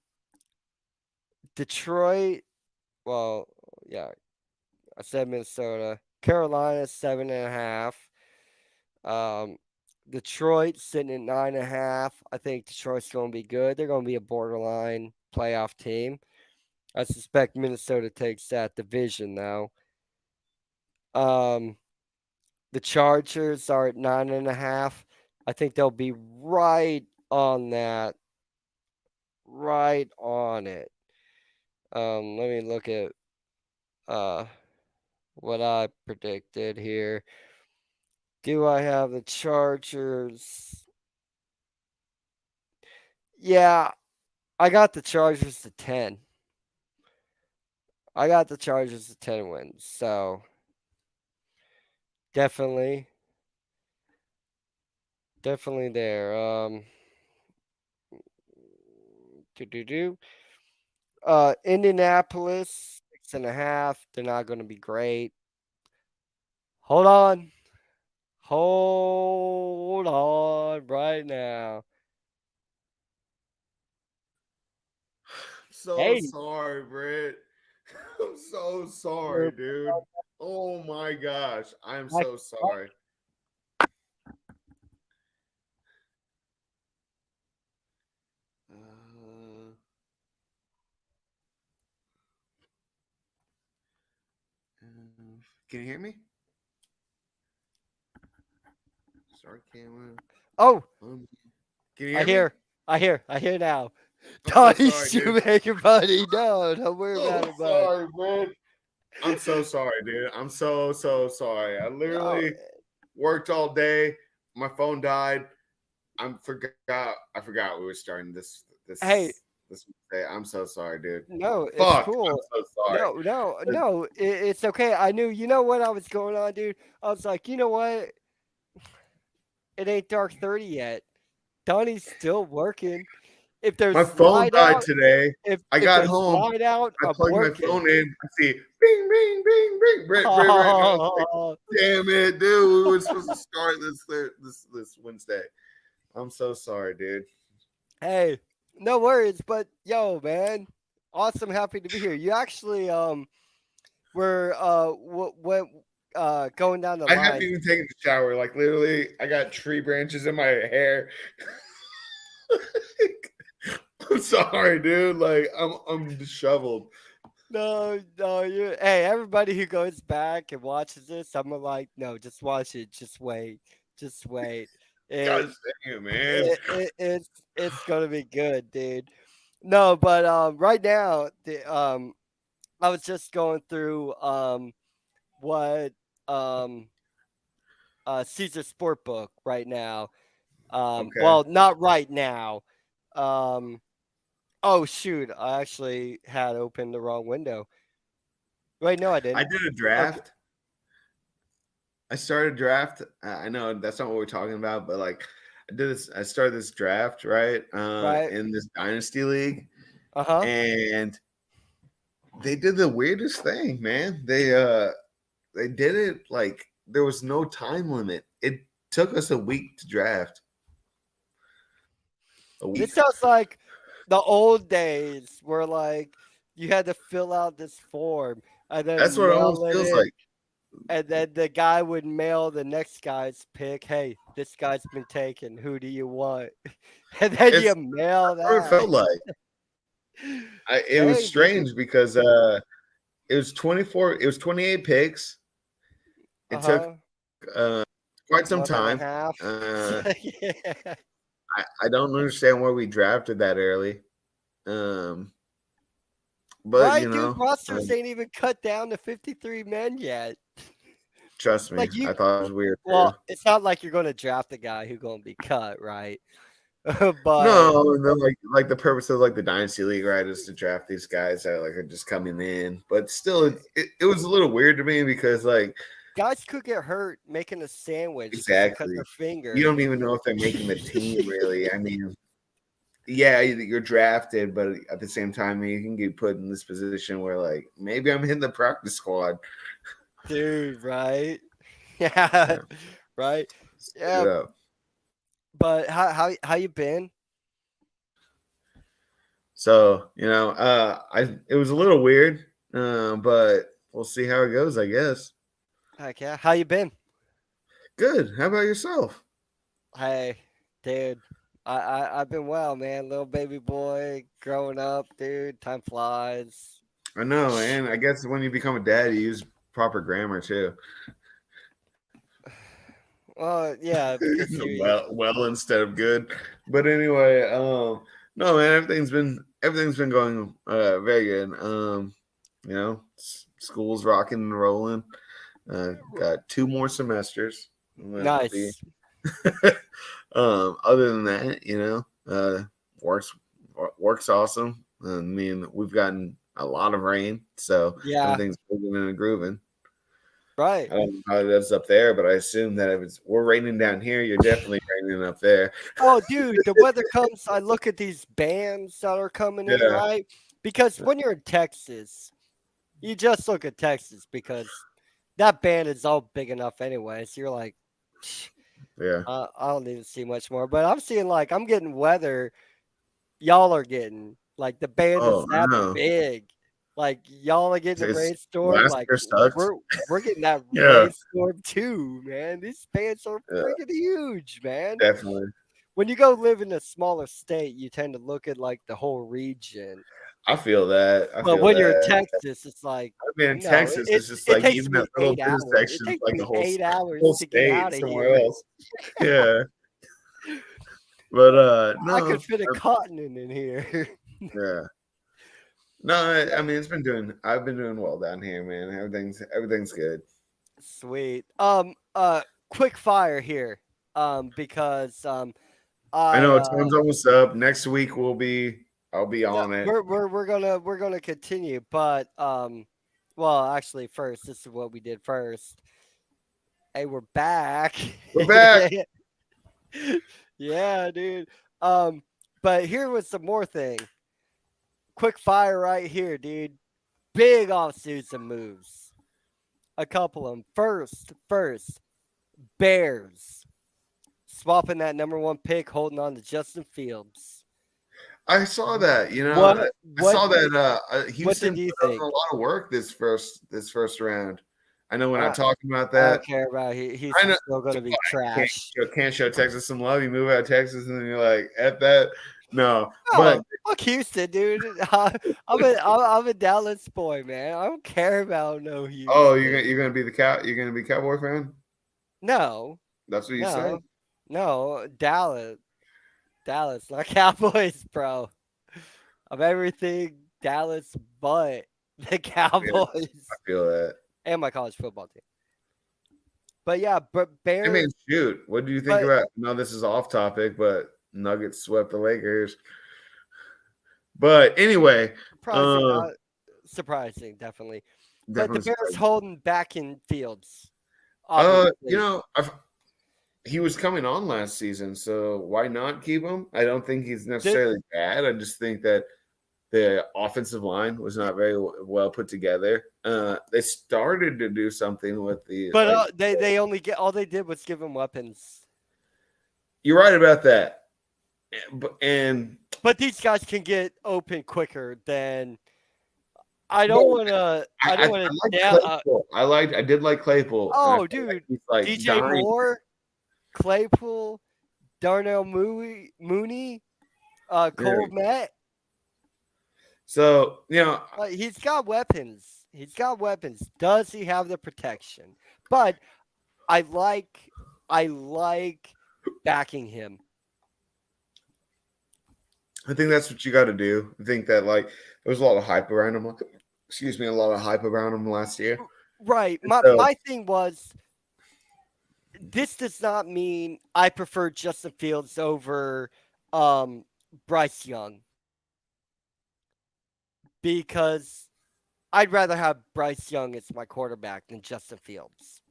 Detroit, well, yeah, I said Minnesota. Carolina 7.5. Um, Detroit sitting at 9.5. I think Detroit's going to be good. They're going to be a borderline playoff team. I suspect Minnesota takes that division though. Um, the Chargers are at 9.5. I think they'll be right on that, right on it. Let me look at uh what I predicted here. Do I have the Chargers? Yeah, I got the Chargers to 10. I got the Chargers to 10 wins. So definitely, definitely there. Do do do. Indianapolis 6.5. They're not going to be great. Hold on. Hold on right now. So Hey, sorry, Britt. I'm so we're sorry, dude. Oh my gosh. I'm back. so sorry. Uh, can you hear me? Start camera. Oh, Um, can you I hear me? hear. I hear now. I'm so Donnie sorry, dude. Shoemaker, buddy. No, don't worry about So it, bud. sorry, Britt. I'm so sorry, dude. I'm so sorry. I No, literally worked all day. My phone died. I forgot we were starting hey, this day. I'm so sorry, dude. no, it's Fuck. I'm cool. so sorry. No, it's okay. I knew, what I was going on, dude. I was like, you know what? It ain't dark 30 yet. Donnie's still working. If My there's phone light died out, today. I if got there's home. light out, I I'm plugged my working. phone in. I see bing, bing, bing, bing. Brit. And I was like, Oh, damn it, dude. We were supposed to start this Wednesday. I'm so sorry, dude. hey, no worries. But yo, man, awesome, happy to be here. You actually were went going down the I haven't line. even taken the shower. Like literally, I got tree branches in my hair. I'm sorry, dude. Like I'm disheveled. No, no, you. Hey, everybody who goes back and watches this, I'm like, no, just watch it. Just wait. It, God damn, man. it's gonna be good, dude. No, but right now, I was just going through what um Caesar Sportbook right now. Okay. Well, not right now. Um, oh shoot, I actually had opened the wrong window. Wait, no, I I didn't. did a Okay. draft. I started draft. I know that's not what we're talking about, but like I did this. I started this draft right Right? in this dynasty league, Uh-huh. and they did the weirdest thing, man. They did it like there was no time limit. It took us a week to draft. A This week. sounds like the old days where like you had to fill out this form and That's then what it almost mail it feels in. like. And then the guy would mail the next guy's pick. Hey, this guy's been taken. Who do you want? And then It's you mail what it that. felt like. It was Dang, dude. strange because it was 24. It was 28 picks. It took Uh-huh. uh, quite some Month and a time. half. Uh, Yeah. I don't understand why we drafted that early. Um, but Right, dude. Rosters ain't even cut down to 53 men yet. trust me, Like you I thought it was weird too. well, it's not like you're gonna draft a guy who's gonna be cut, right? But No, no, like the purpose of like the dynasty league, right, is to draft these guys that like are just coming in. But still, it was a little weird to me because like guys could get hurt making a sandwich because they cut exactly, their finger. you don't even know if they're making the team really. I mean, yeah, you're drafted, but at the same time, you can get put in this position where like maybe I'm in the practice squad. Dude, right? Yeah, Yeah, right. straight Yeah, up. but how you been? So I it was a little weird, but we'll see how it goes. I guess. Heck yeah, how you been? Good. How about yourself? Hey, dude, I've been well, man. Little baby boy growing up, dude. Time flies. I know, and I guess when you become a dad, you use proper grammar too. Well, yeah, because you well instead of good. But anyway, no man, everything's been going very good. School's rocking and rolling. Got 2 more semesters. That'll be nice. other than that, works works awesome. I mean, we've gotten a lot of rain, so Yeah, everything's moving and grooving. right. I don't know how it is up there, but I assume that if we're raining down here, you're definitely raining up there. Oh, dude, the weather comes. I look at these bands that are coming in, Yeah, right? Because when you're in Texas, you just look at Texas because that band is all big enough anyway. So you're like, "Psh, yeah. I don't need to see much more. But I'm seeing like I'm getting weather y'all are getting. Like the band is Oh, I that know. big. Like y'all are getting a It's rainstorm. last Like year sucked. we're getting that Yeah, rainstorm too, man. These bands are yeah, freaking huge, man. definitely. When you go live in a smaller state, you tend to look at like the whole region. I feel that. I But feel when you're in that. Texas, it's like I mean, in no, Texas, it it's just it like takes even that me little 8 bit of hours. It section is takes like me the whole 8 hours whole to get state out of somewhere here. else. Yeah, but I could no, fit a continent in here. yeah, no. I mean, I've been doing well down here, man. Everything's good. Sweet. Quick fire here. Because I I know time's almost up. Next week I'll be no, on it. we're gonna continue, but well, actually, first, this is what we did first. Hey, we're back. We're back. Yeah, dude. Um, but here was some more thing. Quick fire right here, dude. Big off-season moves. A couple of them. First, Bears swapping that number one pick, holding on to Justin Fields. I saw that. What I what saw that. what Houston did you put in think? a lot of work this first round. I know we're not I, talking about I that. don't care about I know Houston's still going to be can't trash. can't show Texas some love. You move out of Texas and then you're like at that. No, but Oh, fuck Houston, dude. I'm a Dallas boy, man. I don't care about no oh, Houston. you're gonna be you're gonna be Cowboy fan. No, That's what you said. no, no. Dallas, not Cowboys, bro. Of everything, Dallas, but the Yeah, I Cowboys feel that. and my college football team. But yeah, but I mean, Bears, shoot. What do you think but about? No, this is off topic, but Nuggets swept the Lakers. But anyway, surprising, uh, surprising, definitely. But the definitely Bears surprised. holding back in Fields. Obviously, he was coming on last season, so why not keep him? I don't think he's Th- necessarily bad. I just think that the offensive line was not very well put together. They started to do something with the but like. they only get all they did was give him weapons. You're right about that, and But these guys can get open quicker than I don't no, want to. I I don't want like to. Claypool. I did like Claypool. And I Oh, feel like dude, he's like DJ dying. Moore, Claypool, Darnell Mooney, Cole Yeah. Met. So He's got weapons. He's got weapons. Does he have the protection? But I like backing him. I think that's what you got to do. I think that like there was a lot of hype around him. Excuse me, a lot of hype around him last year. Right. And so My thing was this does not mean I prefer Justin Fields over Bryce Young because I'd rather have Bryce Young as my quarterback than Justin Fields.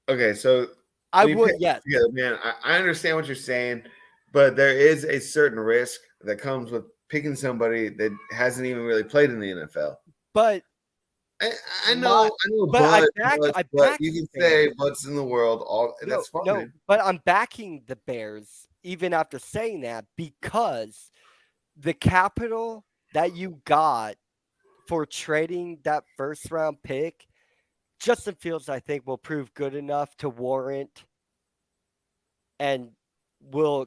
okay, so I when you would, pick yes, together, man, I understand what you're saying, but there is a certain risk that comes with picking somebody that hasn't even really played in the NFL. but I, my I know, but I but back you the can say Bears. what's in the world. All No, that's no, fine. but I'm backing the Bears even after saying that because the capital that you got for trading that first round pick, Justin Fields, I think, will prove good enough to warrant and will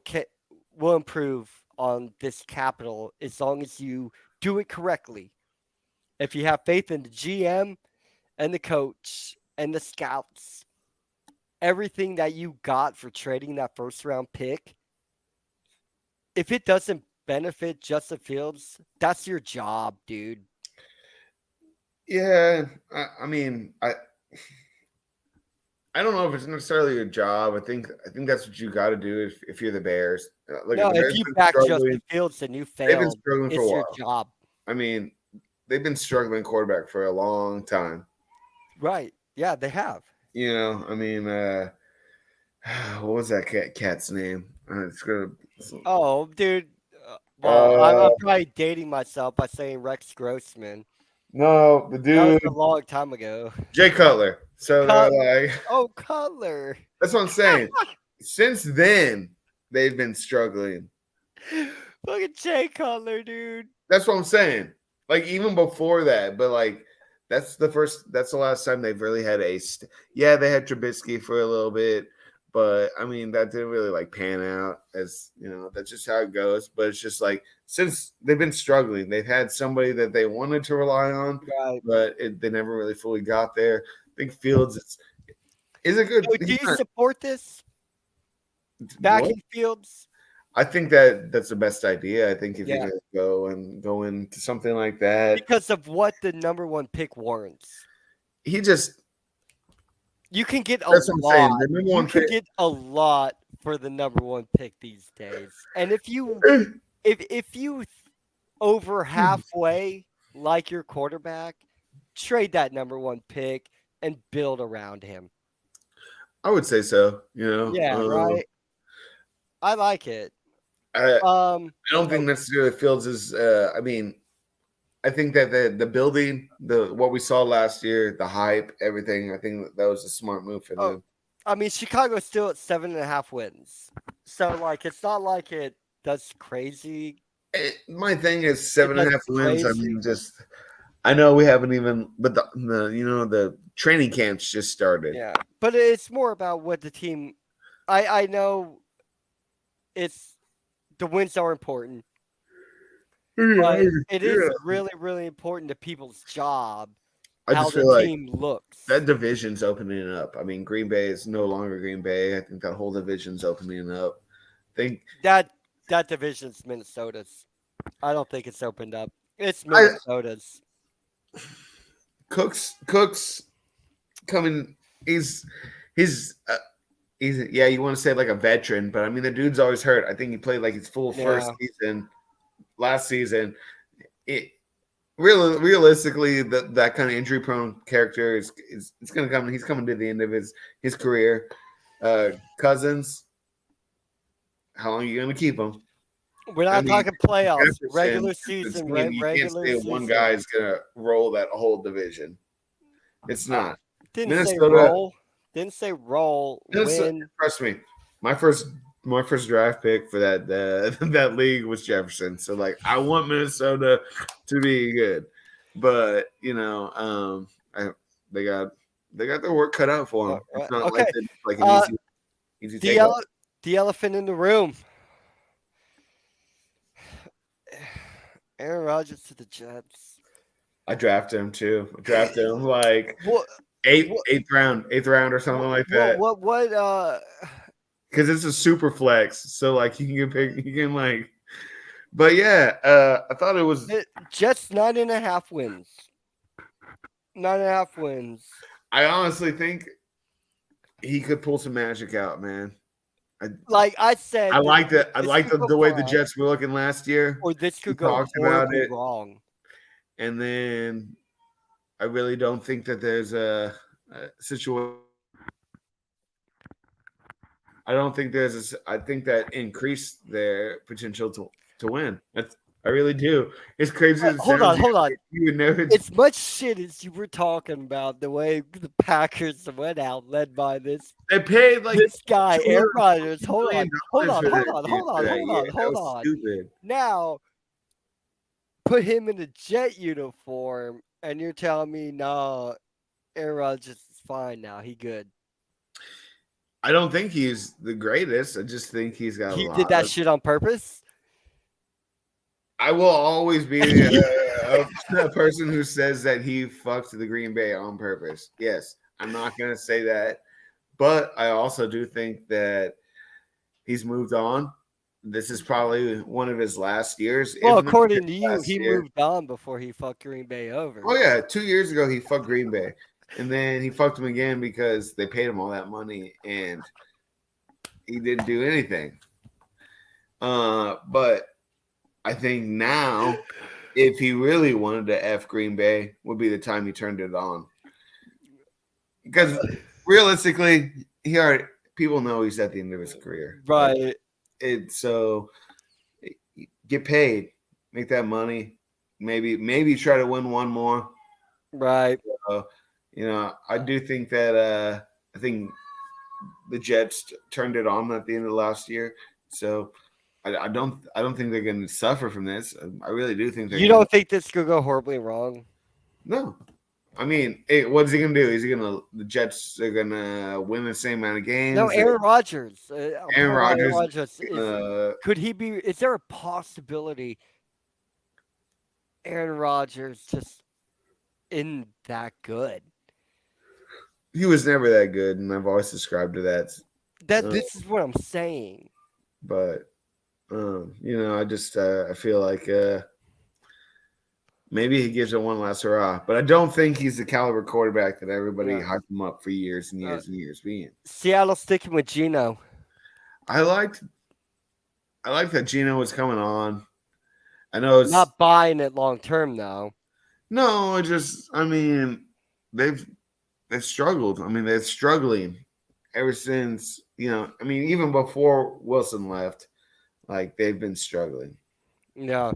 will improve on this capital as long as you do it correctly. If you have faith in the GM and the coach and the scouts, everything that you got for trading that first round pick, if it doesn't benefit Justin Fields, that's your job, dude. Yeah, I mean, I don't know if it's necessarily your job. I think that's what you got to do if you're the Bears. Look, No, the if Bears you have been back struggling. Justin Fields and you They've been failed, struggling for a it's your while. job. I mean, they've been struggling quarterback for a long time. Right. Yeah, they have. I mean, what was that cat's name? It's gonna. Oh, dude. Well, Uh, I'm probably dating myself by saying Rex Grossman. no, the That was dude, a long time ago. Jay Cutler. So they're Cutler. like, Oh, Cutler. that's what I'm saying. Since then, they've been struggling. Look at Jay Cutler, dude. That's what I'm saying. Like even before that, but like that's the last time they've really had yeah, they had Trubisky for a little bit, but I mean that didn't really like pan out as that's just how it goes. But it's just like since they've been struggling, they've had somebody that they wanted to rely on, Right. but they never really fully got there. I think Fields is a good. So do He's you not, support this? what? Backing Fields? I think that's the best idea. I think if you're Yeah. gonna go into something like that, Because of what the number one pick warrants. he just You can get a that's what I'm saying. lot. The number You one can pick. get a lot for the number one pick these days. And if you over halfway like your quarterback, trade that number one pick and build around him. I would say so. Yeah, right. I like it. I Um, don't think necessarily Fields is. I mean, I think that the building, what we saw last year, the hype, everything. I think that was a smart move for oh, them. I mean, Chicago's still at 7.5 wins, so like it's not like that's crazy. My thing is It seven and does a half wins. I crazy. mean, just I know we haven't even, but the training camps just started. Yeah, but it's more about what the team. I know it's the wins are important, but it is Yeah. really important to people's job I how just the feel like team looks. that division's opening up. I mean, Green Bay is no longer Green Bay. I think that whole division's opening up. I think That division's Minnesota's. I don't think it's opened up. It's I Minnesota's. Cooks coming. He's yeah. You want to say like a veteran, but I mean the dude's always hurt. I think he played like his full first Yeah. season last season. It realistically, that kind of injury prone character is it's going to come. He's coming to the end of his career. Cousins, how long are you going to keep him? We're I not mean, talking playoffs, Jefferson regular is the season, team. You can't regular say one guy season. is going to roll that whole division. It's not. Didn't say Minnesota. roll. Didn't say roll. Minnesota. Win. Trust me, my first draft pick for that that league was Jefferson. So like, I want Minnesota to be good, but they got their work cut out for them. It's not Okay. like an easy takeoff. The elephant in the room. Aaron Rodgers to the Jets. I drafted him too. I drafted him like What? eighth round or something like that. What? Because it's a super flex, so like you can pick, you can like. But yeah, I thought it was Jets 9.5 wins. 9.5 wins. I honestly think he could pull some magic out, man. Like I said, I like that. I like the way the Jets were looking last year. Or this could go horribly wrong. And then I really don't think that there's a situation. I don't think there's I think that increased their potential to win. I really do. It's crazy. Hold on. You would never. It's much shit as you were talking about the way the Packers went out, led by this. They paid like this guy, Aaron Rodgers. Hold on. Stupid. Now, put him in a Jet uniform, and you're telling me, no, Aaron Rodgers is fine now. He good. I don't think he's the greatest. I just think he's got. He did that shit on purpose. I will always be a person who says that he fucked the Green Bay on purpose. Yes, I'm not going to say that. But I also do think that he's moved on. This is probably one of his last years. Well, according to you, he moved on before he fucked Green Bay over. Oh, yeah. 2 years ago, he fucked Green Bay. And then he fucked them again because they paid him all that money and he didn't do anything. But I think now, if he really wanted to F Green Bay, would be the time he turned it on. Because realistically, people know he's at the end of his career. Right. So get paid, make that money, maybe try to win one more. Right. I do think that I think the Jets turned it on at the end of last year. So I don't think they're going to suffer from this. I really do think you don't think this could go horribly wrong? No. I mean, what's he going to do? The Jets are going to win the same amount of games? No, Aaron Rodgers. Aaron Rodgers. Could he be? Is there a possibility Aaron Rodgers just isn't that good? He was never that good, and I've always described to that. This is what I'm saying. But I just I feel like maybe he gives it one last hurrah. But I don't think he's the caliber quarterback that everybody hyped him up for years and years and years being. Seattle sticking with Geno. I liked that Geno was coming on. I know it's not buying it long term though. No, they've struggled. They're struggling ever since, even before Wilson left, like they've been struggling. Yeah.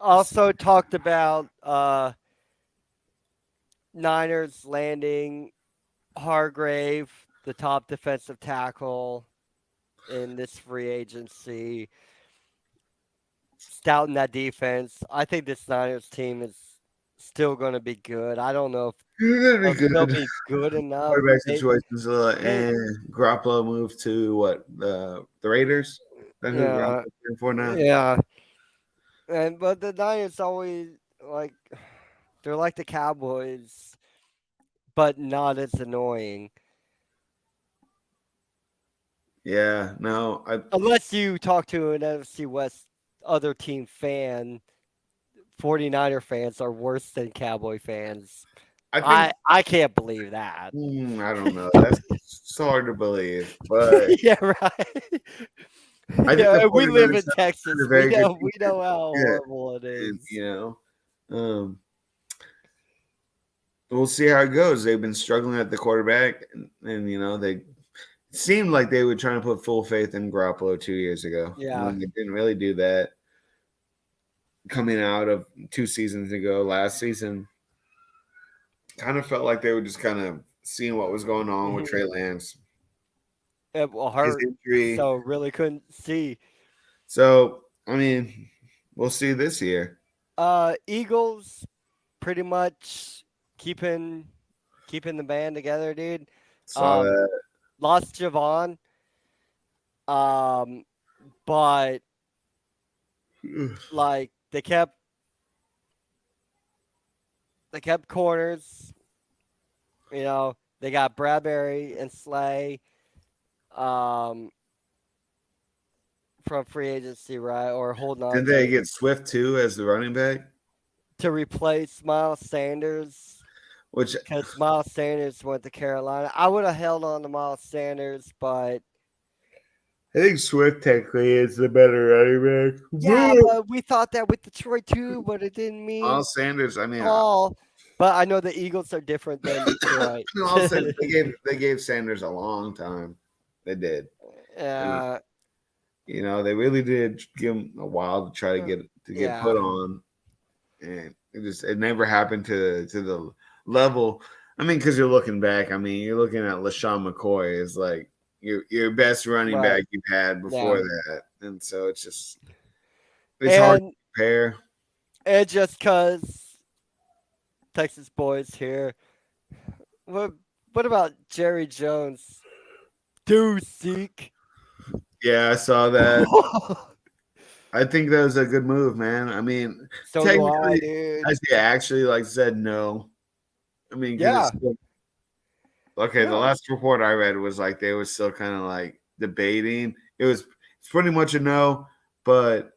Also talked about Niners landing Hargrave, the top defensive tackle in this free agency. Stouting that defense. I think this Niners team is still going to be good. I don't know if they'll be good enough. Quarterback situations, and Garoppolo moved to what the Raiders. That's who Garoppolo's playing for now. Yeah, but the Niners always they're like the Cowboys, but not as annoying. Yeah, no. Unless you talk to an NFC West other team fan, 49er fans are worse than Cowboy fans. I can't believe that. I don't know. That's so hard to believe. But yeah, right. I think Yeah, the and we live 49ers in Texas. are a very good We team. know how Yeah, horrible it and is. we'll see how it goes. They've been struggling at the quarterback, and they seemed like they were trying to put full faith in Garoppolo 2 years ago. Yeah. When they didn't really do that. Coming out of 2 seasons ago, last season, kind of felt like they were just kind of seeing what was going on with Mhm. Trey Lance, It will his hurt. injury. So really couldn't see. So, I mean, we'll see this year. Eagles pretty much keeping keeping the band together, dude. Saw Um, that. lost Javon. Um, but like they kept corners. You know, they got Bradbury and Slay um, from free agency, right? Or holding on Didn't they to get Swift too as the running back? replace Miles Sanders Which because Miles Sanders went to Carolina. I would have held on to Miles Sanders, but I think Swift technically is the better running back. yeah, Woo! but we thought that with Detroit too, but it didn't mean Miles Sanders. I mean, all. But I know the Eagles are different than Detroit. Miles Sanders, they gave Sanders a long time. They did. And, uh, they really did give him a while to try to get yeah, put on, and it never happened to the level. I mean, because you're looking back. I mean, you're looking at LaShawn McCoy as like your best running right. back you've had Yeah, before that, and so it's hard to and compare. just cause Texas boys here. What what about Jerry Jones? Do seek. Yeah, I saw that. I think that was a good move, man. I mean, So do I, technically, dude. has he actually said no? I mean, because Yeah, it's still, okay. The yeah, last report I read was like they were still kind of like debating. It's pretty much a no, but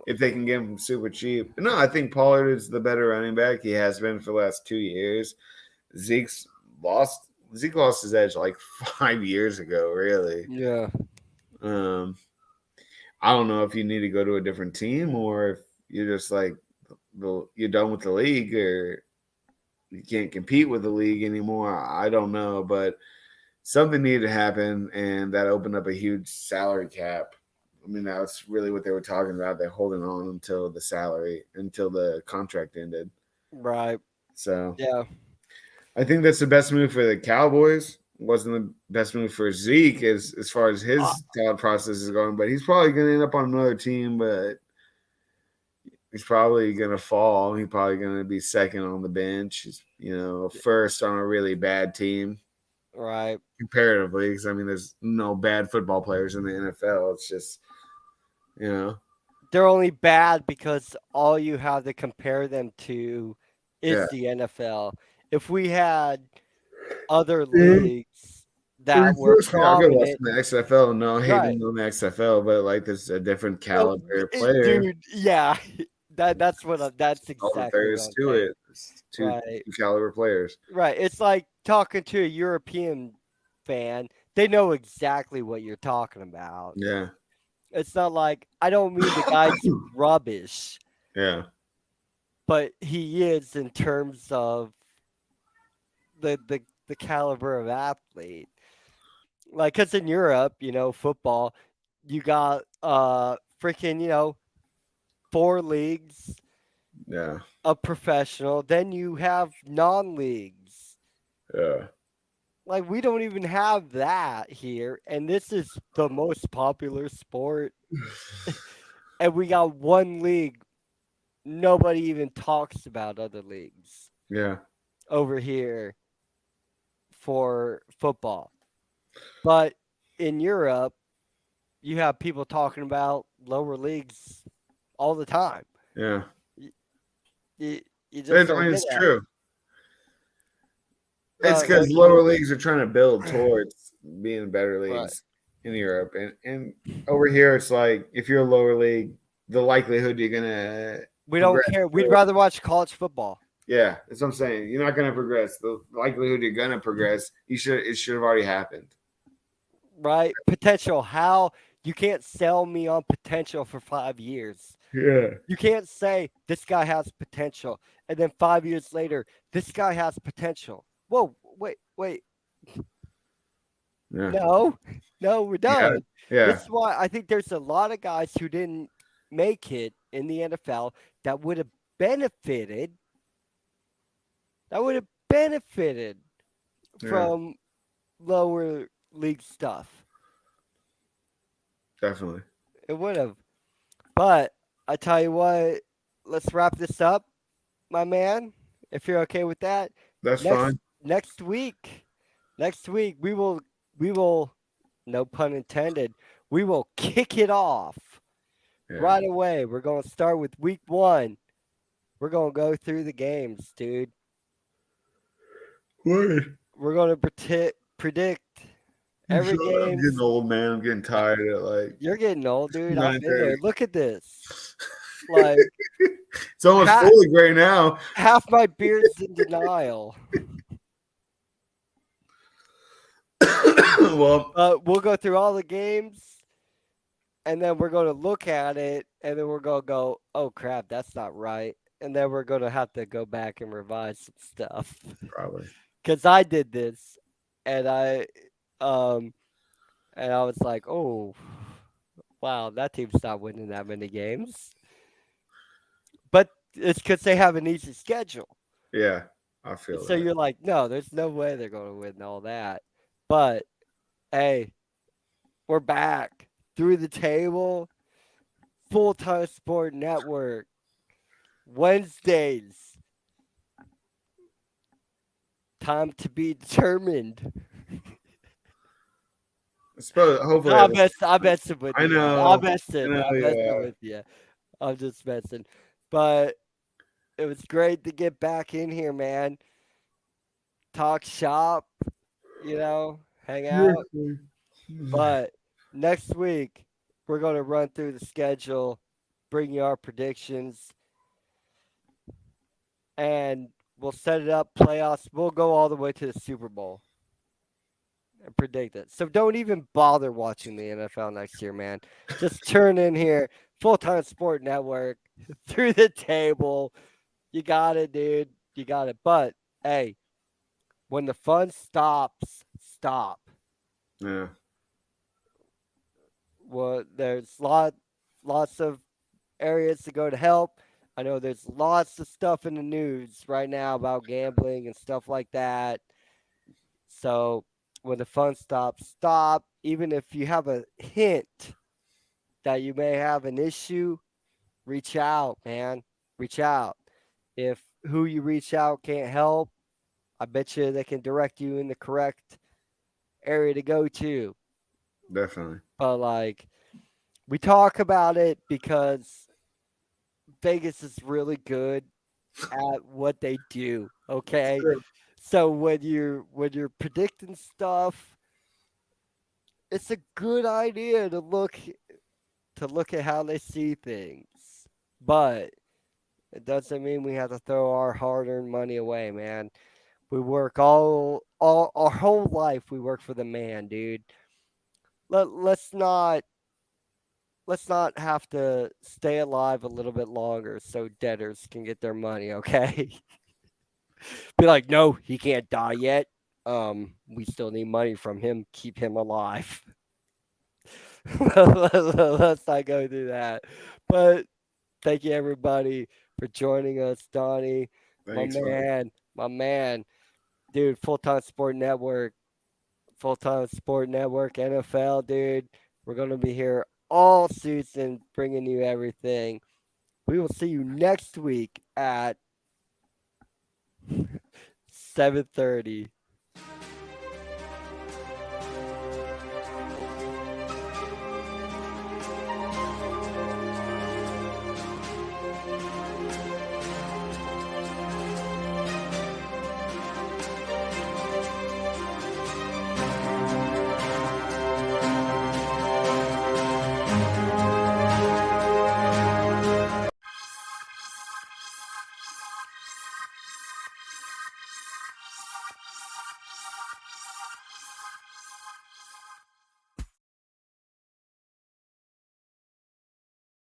if they can get him super cheap, no, I think Pollard is the better running back. He has been for the last 2 years. Zeke's lost. Zeke lost his edge like 5 years ago, really. yeah. Um, I don't know if you need to go to a different team or if you're just like you're done with the league or you can't compete with the league anymore. I don't know, but something needed to happen, and that opened up a huge salary cap. I mean, that's really what they were talking about. They're holding on until the contract ended. Right. So Yeah. I think that's the best move for the Cowboys. Wasn't the best move for Zeke as far as Uh, his thought process is going, but he's probably going to end up on another team. But he's probably going to fall. He's probably going to be second on the bench. He's, first on a really bad team right. comparatively. Because I mean, there's no bad football players in the NFL. It's just, you know, They're only bad because all you have to compare them to is yeah. the NFL. If we had other Mhm. leagues that were I could watch prominent, the XFL. No right? hating on the XFL, but like there's a different caliber player. Dude, yeah, that's All that exactly there what is I'm to saying. it. It's Right, two caliber players. right. It's like talking to a European fan. They know exactly what you're talking about. Yeah. It's not like I don't mean the guy's rubbish, Yeah. but he is in terms of the caliber of athlete. Like, cause in Europe, football, you got freaking, four leagues Yeah. of professional. Then you have non-leagues. Yeah. Like we don't even have that here, and this is the most popular sport. And we got one league. Nobody even talks about other leagues Yeah. over here for football. But in Europe, you have people talking about lower leagues all the time. Yeah. You, you just I don't mean, hear it's that. true. It's What because can lower you? leagues are trying to build towards being better Right. leagues in Europe, and over here it's like if you're a lower league, the likelihood you're gonna We don't progress. care. We'd rather watch college football. Yeah, that's what I'm saying. You're not gonna progress. The likelihood you're gonna progress, it should have already happened. Right? Potential. How You can't sell me on potential for 5 years. Yeah. You can't say this guy has potential, and then 5 years later, this guy has potential. Whoa, wait. Yeah. No, no, we're Yeah. done. This Yeah. is why I think there's a lot of guys who didn't make it in the NFL that would have benefited. That would have benefited Yeah. from lower league stuff. Definitely. It would have. But I tell you what, let's wrap this up, my man. If you're okay with that, That's next fine. next week, we will, no pun intended, we will kick it off Yeah. right away. We're going to start with week 1. We're going to go through the games, dude. Word. We're going to predict every I'm game. getting old, man. I'm getting tired at like You're getting old, dude. I've been 9:30. there. Look at this. Like, It's almost Ha- fully gray now. half my beard's in denial. Well, We'll go through all the games, and then we're going to look at it, and then we're going to go, oh crap, that's not right. And then we're going to have to go back and revise some stuff. probably. Because I did this, and I was like, oh, wow, that team's not winning that many games. But it's because they have an easy schedule. Yeah, I feel So that. you're like, no, there's no way they're going to win all that. But hey, we're back through the table. Full Time Sport Network. Wednesdays. Time to be determined. Hopefully, I'm messing with you. I know. I'm messing yeah. with you. I'm just messing. But it was great to get back in here, man. Talk shop, hang out. But next week, we're going to run through the schedule, bring you our predictions, and we'll set it up, playoffs. We'll go all the way to the Super Bowl and predict it. So don't even bother watching the NFL next year, man. Just turn in here, Full Time Sport Network, through the table. You got it, dude. You got it. But, hey, when the fun stops, stop. Yeah. Well, there's lots of areas to go to help. I know there's lots of stuff in the news right now about gambling and stuff like that. So when the fun stops, stop. Even if you have a hint that you may have an issue, reach out, man. Reach out. If who you reach out can't help, I bet you they can direct you in the correct area to go to. Definitely. But we talk about it because Vegas is really good at what they do. Okay. True. So when you're predicting stuff, it's a good idea to look at how they see things. But it doesn't mean we have to throw our hard-earned money away, man. We work all our whole life. We work for the man, dude. Let's not have to stay alive a little bit longer so debtors can get their money. Okay. Be like, no, he can't die yet. We still need money from him. Keep him alive. Let's not go through that. But thank you everybody for joining us, Donnie. Thanks, My man, dude. Full Time Sport Network, NFL, dude. We're gonna be here all season, bringing you everything. We will see you next week at 7:30.